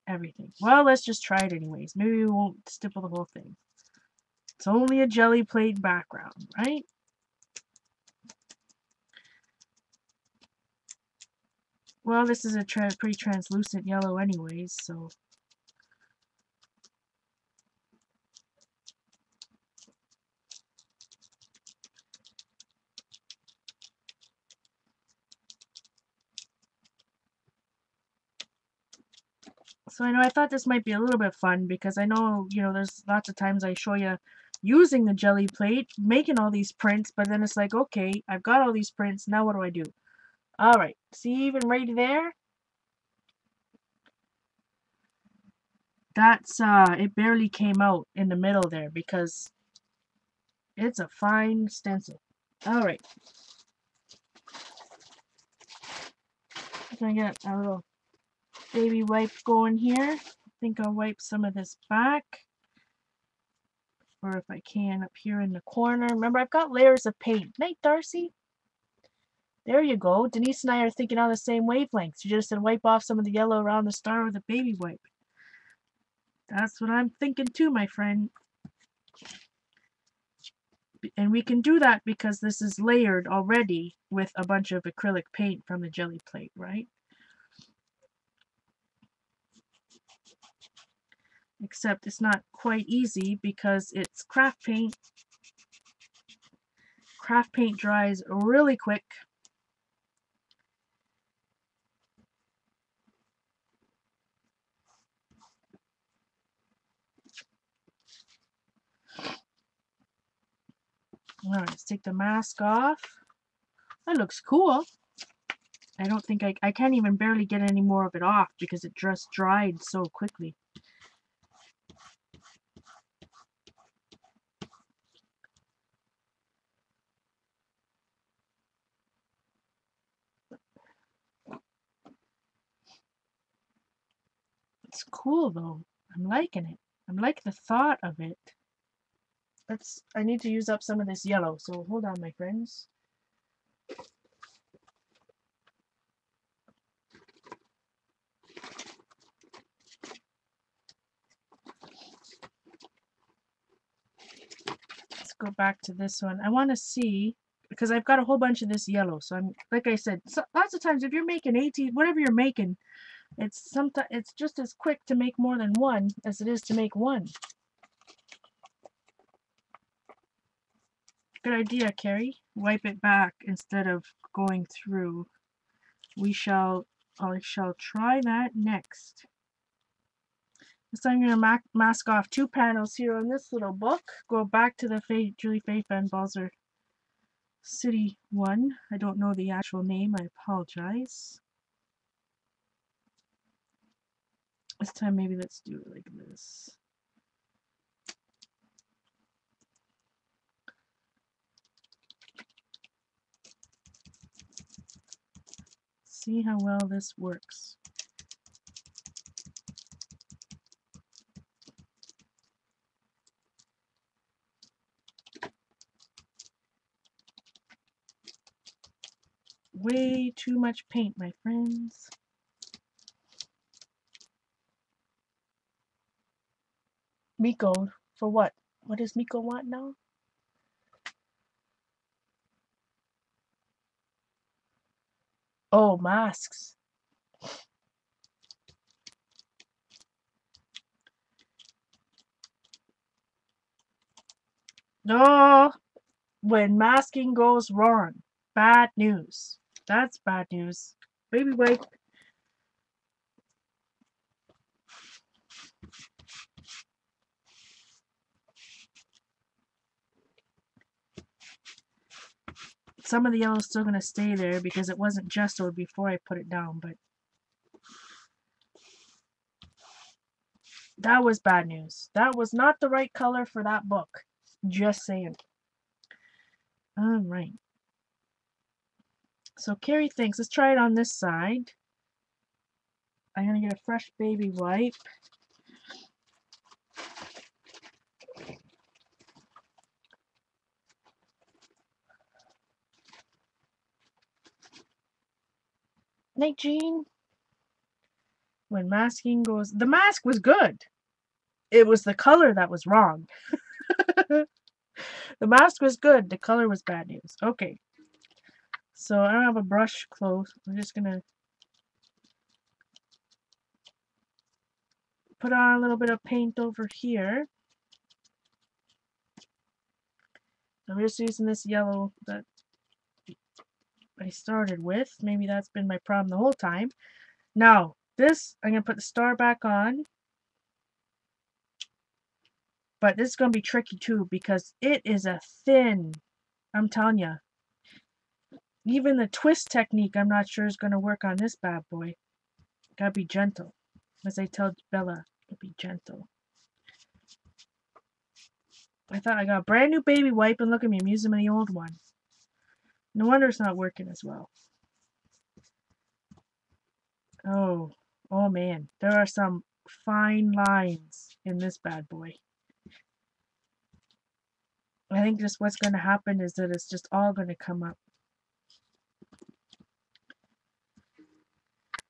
everything. Well, let's just try it anyways. Maybe we won't stipple the whole thing. It's only a jelly plate background, right? Well, this is a pretty translucent yellow anyways, so... So I thought this might be a little bit fun, because I know, you know, there's lots of times I show you using the jelly plate, making all these prints, but then it's like, okay, I've got all these prints, now what do I do? Alright, see, even right there? That's, it barely came out in the middle there, because it's a fine stencil. Alright. I'm gonna get a little baby wipe going here. I think I'll wipe some of this back. Or if I can, up here in the corner. Remember, I've got layers of paint. Night, Darcy. There you go. Denise and I are thinking on the same wavelengths. You just said wipe off some of the yellow around the star with a baby wipe. That's what I'm thinking too, my friend. And we can do that because this is layered already with a bunch of acrylic paint from the jelly plate, right? Except it's not quite easy because it's craft paint. Craft paint dries really quick. Alright, let's take the mask off. That looks cool. I don't think I can't even barely get any more of it off because it just dried so quickly. It's cool though. I'm liking it. I'm liking the thought of it. I need to use up some of this yellow, so hold on, my friends. Let's go back to this one. I want to see, because I've got a whole bunch of this yellow, so I'm, like I said, lots of times if you're making 18, whatever you're making, it's just as quick to make more than one as it is to make one. Good idea, Carrie. Wipe it back instead of going through. I shall try that next. So I'm going to mask off 2 panels here on this little book. Go back to the Julie Faith Van Balzer City one. I don't know the actual name. I apologize. This time maybe let's do it like this. See how well this works. Way too much paint, my friends. Miko, for what? What does Miko want now? Oh, masks. No, when masking goes wrong. Bad news. That's bad news. Baby wipe. Some of the yellow's still going to stay there because it wasn't gessoed before I put it down, but that was bad news. That was not the right color for that book. Just saying. Alright. So Carrie thinks, let's try it on this side. I'm going to get a fresh baby wipe. Night, Jean. When masking goes... The mask was good. It was the color that was wrong. The mask was good. The color was bad news. Okay. So I don't have a brush close. I'm just going to put on a little bit of paint over here. I'm just using this yellow that I started with. Maybe that's been my problem the whole time. Now, this, I'm going to put the star back on. But this is going to be tricky too because it is a thin, I'm telling you. Even the twist technique I'm not sure is going to work on this bad boy. Gotta be gentle. As I tell Bella, be gentle. I thought I got a brand new baby wipe and look at me, I'm using the old one. No wonder it's not working as well. Oh man. There are some fine lines in this bad boy. I think just what's going to happen is that it's just all going to come up.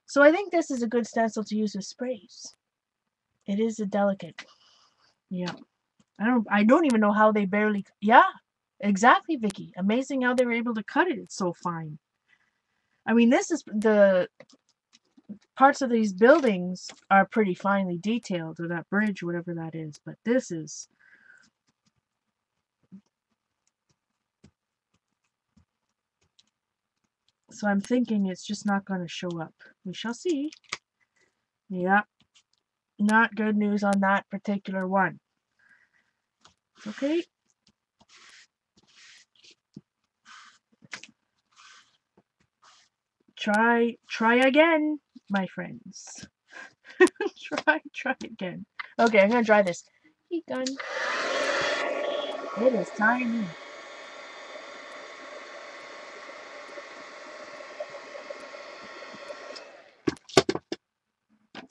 So I think this is a good stencil to use with sprays. It is a delicate. Yeah. I don't even know how they barely... Yeah, exactly, Vicky. Amazing how they were able to cut it. It's so fine. I mean, this is... The parts of these buildings are pretty finely detailed, or that bridge, whatever that is. But this is... So I'm thinking it's just not going to show up. We shall see. Yeah. Not good news on that particular one. Okay. Try again, my friends. try again. Okay, I'm gonna dry this. Heat gun. It is tiny.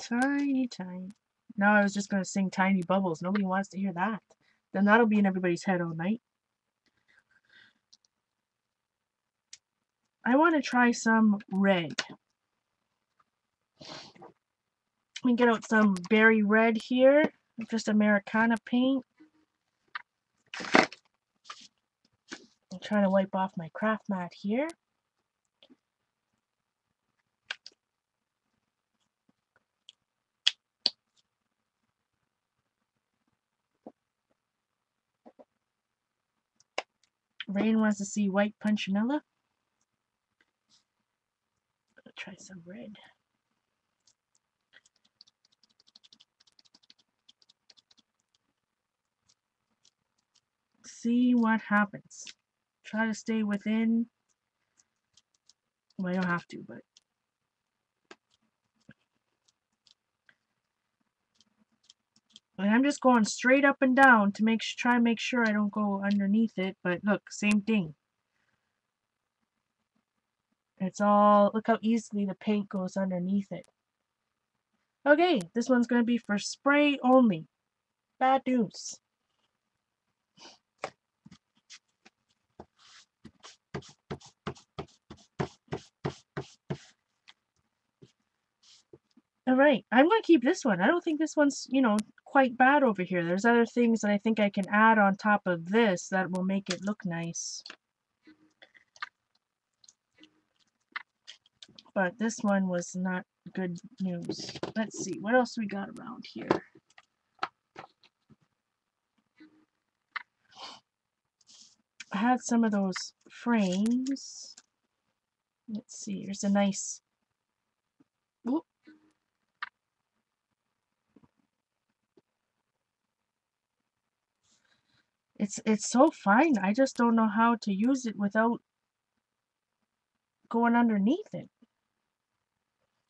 Tiny. Now I was just gonna sing Tiny Bubbles. Nobody wants to hear that. Then that'll be in everybody's head all night. I want to try some red. We get out some berry red here. Just Americana paint. I'm trying to wipe off my craft mat here. Rain wants to see white punchinella. I'll try some red. See what happens. Try to stay within. Well, I don't have to, but And I'm just going straight up and down to try and make sure I don't go underneath it. But look, same thing. It's all, look how easily the paint goes underneath it. Okay, this one's going to be for spray only. Bad news. Alright, I'm going to keep this one. I don't think this one's, you know, quite bad over here. There's other things that I think I can add on top of this that will make it look nice. But this one was not good news. Let's see, what else we got around here? I had some of those frames. Let's see, here's a nice... Whoop. It's so fine. I just don't know how to use it without going underneath it.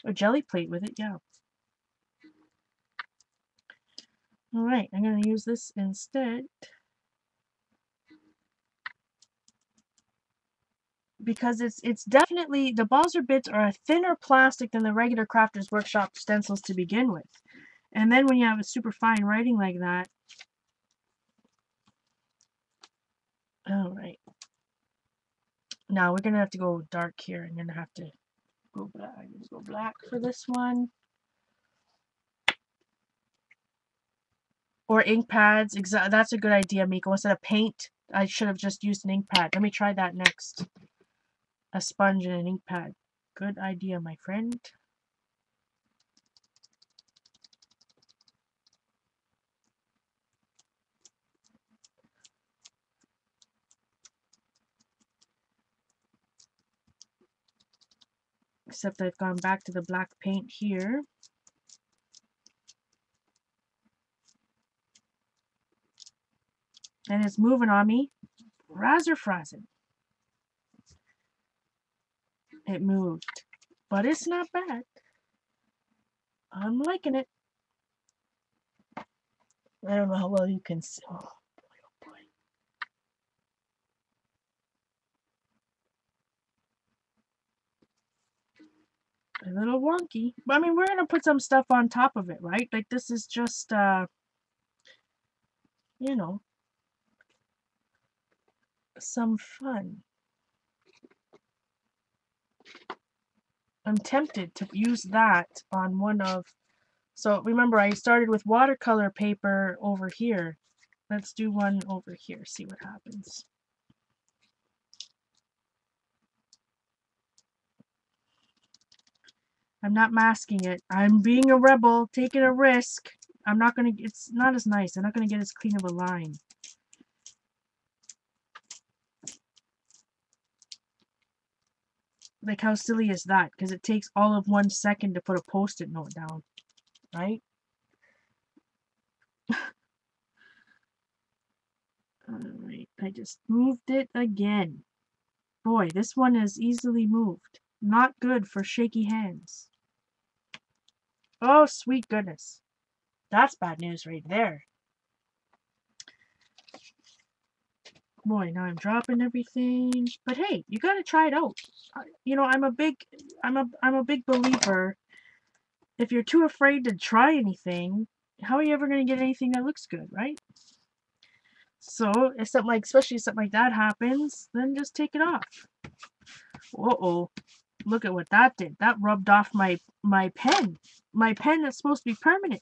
A jelly plate with it, yeah. Alright, I'm going to use this instead. Because it's definitely, the Balzer bits are a thinner plastic than the regular Crafters Workshop stencils to begin with. And then when you have a super fine writing like that. Alright. Now we're going to have to go dark here. I'm going to have to go black. I'm going to go black for this one. Or ink pads. That's a good idea, Miko. Instead of paint, I should have just used an ink pad. Let me try that next. A sponge and an ink pad. Good idea, my friend. Except I've gone back to the black paint here. And it's moving on me. Razor frazzin'. It moved. But it's not bad. I'm liking it. I don't know how well you can see. Oh boy, oh boy. A little wonky. But I mean, we're going to put some stuff on top of it, right? Like this is just, you know, some fun. I'm tempted to use that on one of... So remember, I started with watercolor paper over here. Let's do one over here, see what happens. I'm not masking it. I'm being a rebel, taking a risk. I'm not gonna, it's not as nice. I'm not gonna get as clean of a line. Like, how silly is that? Because it takes all of 1 second to put a post-it note down, right? Alright, I just moved it again. Boy, this one is easily moved. Not good for shaky hands. Oh, sweet goodness. That's bad news right there. Boy, now I'm dropping everything. But hey, you gotta try it out. You know, I'm a big believer. If you're too afraid to try anything, how are you ever gonna get anything that looks good, right? So if something like, especially if something like that happens, then just take it off. Uh-oh. Look at what that did. That rubbed off my pen. My pen that's supposed to be permanent.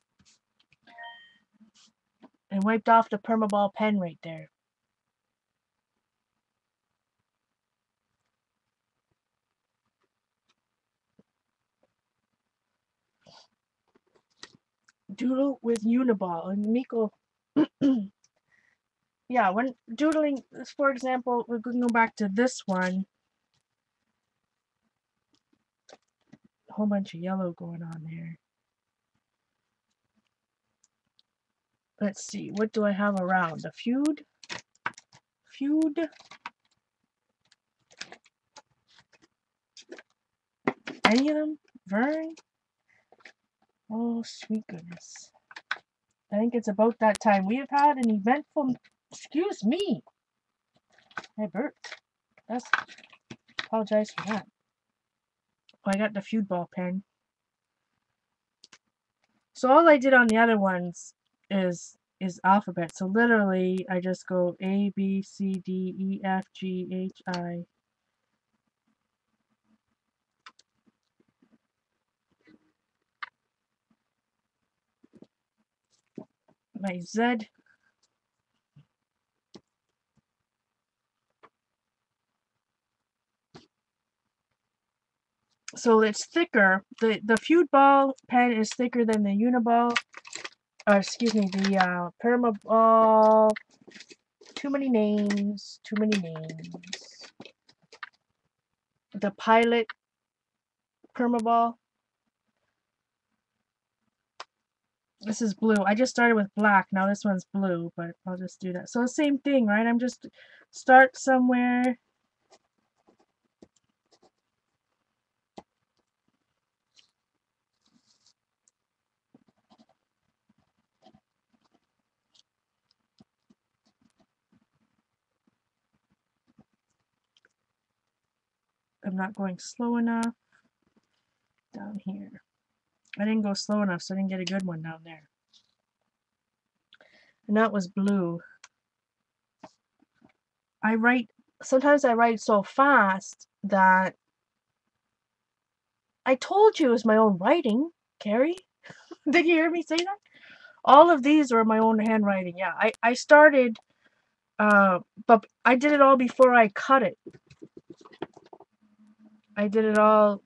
And wiped off the permaball pen right there. Doodle with Uniball. And Miko... yeah, when doodling, for example, we're going to go back to this one. A whole bunch of yellow going on there. Let's see, what do I have around? A feud? Feud? Any of them? Vern? Oh, sweet goodness. I think it's about that time. We have had an eventful... Excuse me! I burped. Apologize for that. Oh, I got the feud ball pen. So all I did on the other ones is alphabet. So literally, I just go A, B, C, D, E, F, G, H, I. My Z. So it's thicker. The feud ball pen is thicker than the uniball. Excuse me, the permaball. Too many names. Too many names. The pilot permaball. This is blue. I just started with black. Now this one's blue, but I'll just do that. So the same thing, right? I'm just start somewhere. I'm not going slow enough. Down here. I didn't go slow enough, so I didn't get a good one down there. And that was blue. Sometimes I write so fast that I told you it was my own writing, Carrie. Did you hear me say that? All of these are my own handwriting. Yeah, I started, but I did it all before I cut it. I did it all,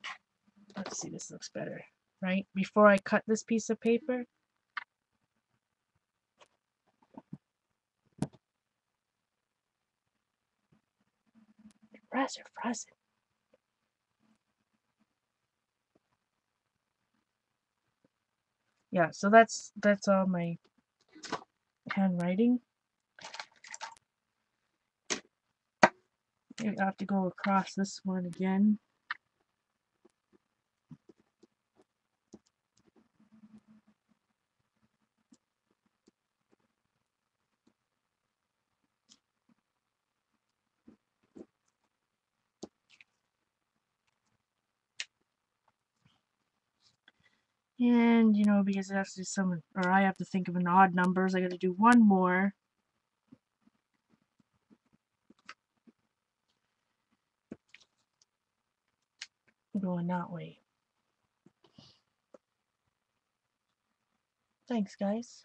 let's see, this looks better, right? Before I cut this piece of paper. Razor frozen. Yeah, so that's all my handwriting. Maybe I have to go across this one again. And, you know, because it has to do some, or I have to think of an odd numbers, I gotta do one more. Going that way. Thanks, guys.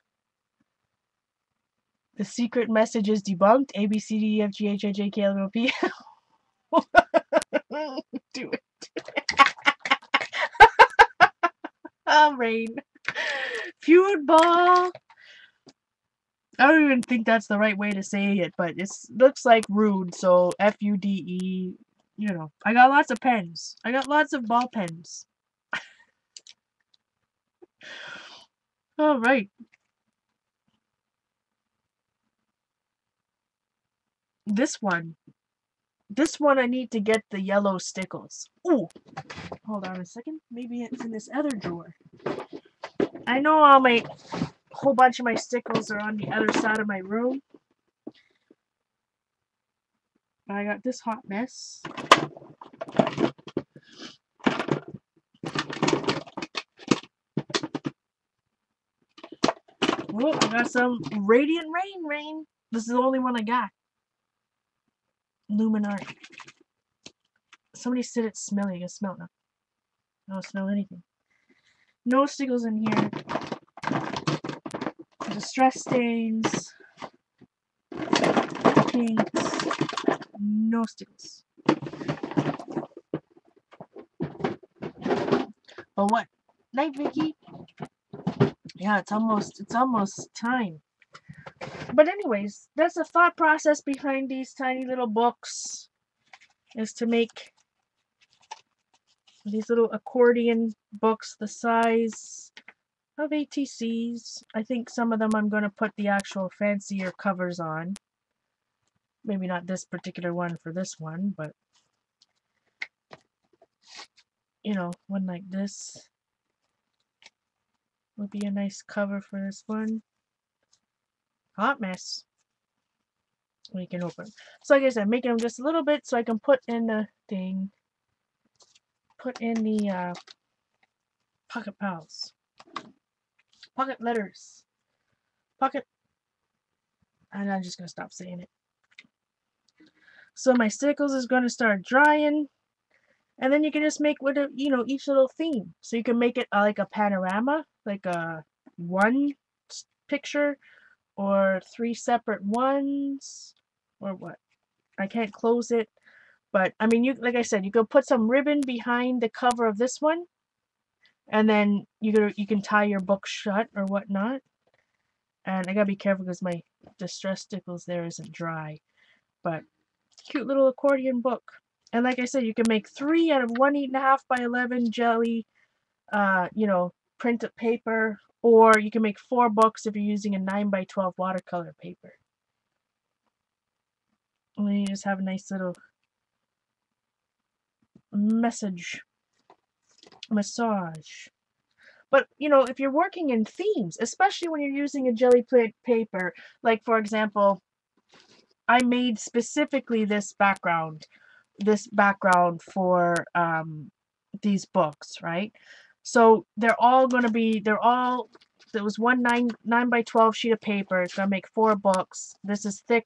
The secret message is debunked. A, B, C, D, E, F, G, H, I, J, K, L, M, N, O, P. Do it. Rain. Feud ball. I don't even think that's the right way to say it, but it looks like rude, so F-U-D-E. You know, I got lots of pens. I got lots of ball pens. All right. This one I need to get the yellow stickles. Ooh, hold on a second. Maybe it's in this other drawer. I know all my whole bunch of my stickles are on the other side of my room. I got this hot mess. Oh, I got some Radiant Rain. This is the only one I got. Luminari. Somebody said it's smelly. You can smell it now. I don't smell anything. No stickles in here. Distress stains. Pinks. No stickles. But what? Night, Vicky. Yeah, it's almost time. But anyways, that's the thought process behind these tiny little books, is to make these little accordion books the size of ATCs. I think some of them I'm going to put the actual fancier covers on. Maybe not this particular one for this one, but you know, one like this would be a nice cover for this one. Hot mess. We can open. So like I said, making them just a little bit so I can put in the thing. Put in the pocket pals. Pocket letters. Pocket. And I'm just going to stop saying it. So my stickles is going to start drying. And then you can just make with each little theme. So you can make it like a panorama, like a one picture, or 3 separate ones, or what. I can't close it, but I mean, like I said, you could put some ribbon behind the cover of this one, and then you can tie your book shut or whatnot. And I gotta be careful because my distress stickles there isn't dry, but cute little accordion book. And like I said, you can make 3 out of 1 8.5 by 11 jelly, printed paper, or you can make 4 books if you're using a 9 by 12 watercolor paper. And then you just have a nice little massage. But if you're working in themes, especially when you're using a jelly plate paper, like for example, I made specifically this background for these books, right? So there was one 9 by 12 sheet of paper. It's gonna make 4 books. This is thick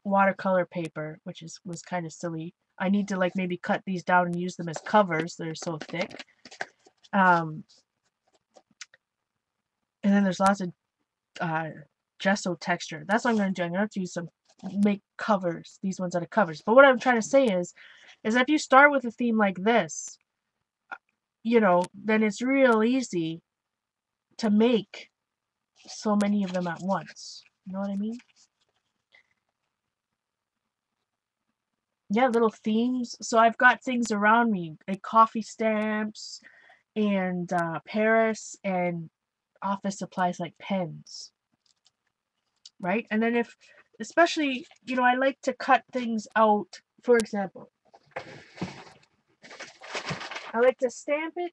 watercolor paper, which was kind of silly. I need to maybe cut these down and use them as covers. They're so thick. And then there's lots of gesso texture. That's what I'm going to do. I'm going to have to make covers. These ones are the covers. But what I'm trying to say is if you start with a theme like this, then it's real easy to make so many of them at once. You know what I mean? Yeah, little themes. So I've got things around me, like coffee stamps and Paris and office supplies like pens. Right? And then especially, I like to cut things out. For example, I like to stamp it.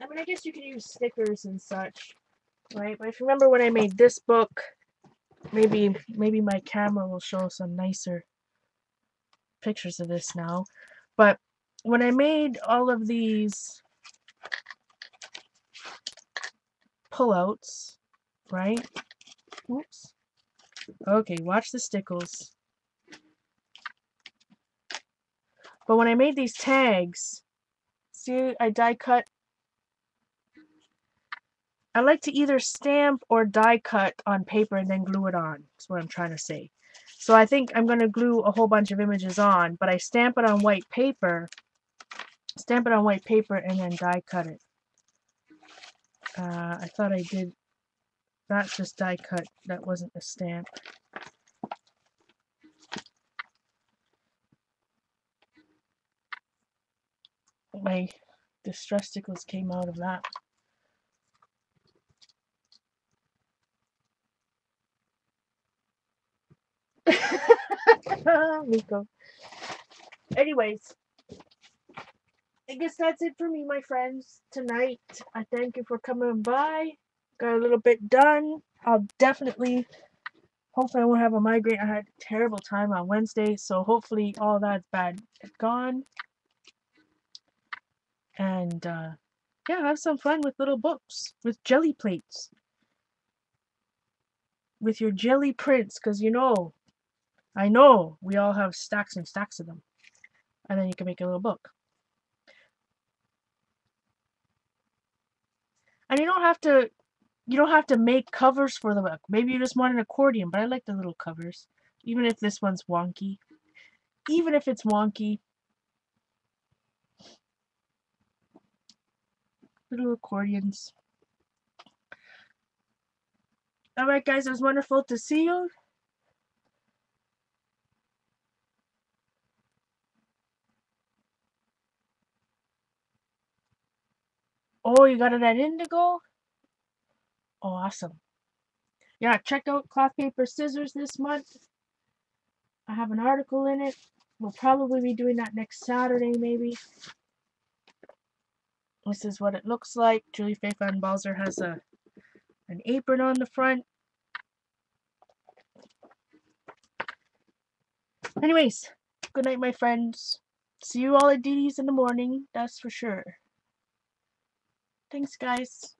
I mean, I guess you can use stickers and such, right? But if you remember when I made this book, maybe my camera will show some nicer pictures of this now. But when I made all of these pullouts, right? Oops. Okay, watch the stickles. But when I made these tags, see, I die cut. I like to either stamp or die cut on paper and then glue it on. That's what I'm trying to say. So I think I'm going to glue a whole bunch of images on, but I stamp it on white paper, and then die cut it. I thought I did. That's just die cut. That wasn't a stamp. My distress stickles came out of that. Miko. Anyways, I guess that's it for me, my friends, tonight. I thank you for coming by. Got a little bit done. Hopefully I won't have a migraine. I had a terrible time on Wednesday, so hopefully all that's bad is gone. And yeah, have some fun with little books, with jelly plates, with your jelly prints, because I know we all have stacks and stacks of them. And then you can make a little book. And you don't have to make covers for the book. Maybe you just want an accordion, but I like the little covers. Even if this one's wonky. Even if it's wonky. Little accordions. Alright guys, it was wonderful to see you. Oh, you got it at Indigo? Oh, awesome. Yeah, check out Cloth Paper Scissors this month. I have an article in it. We'll probably be doing that next Saturday, maybe. This is what it looks like. Julie Faye Van Balzer has an apron on the front. Anyways, good night, my friends. See you all at Didi's in the morning, that's for sure. Thanks, guys.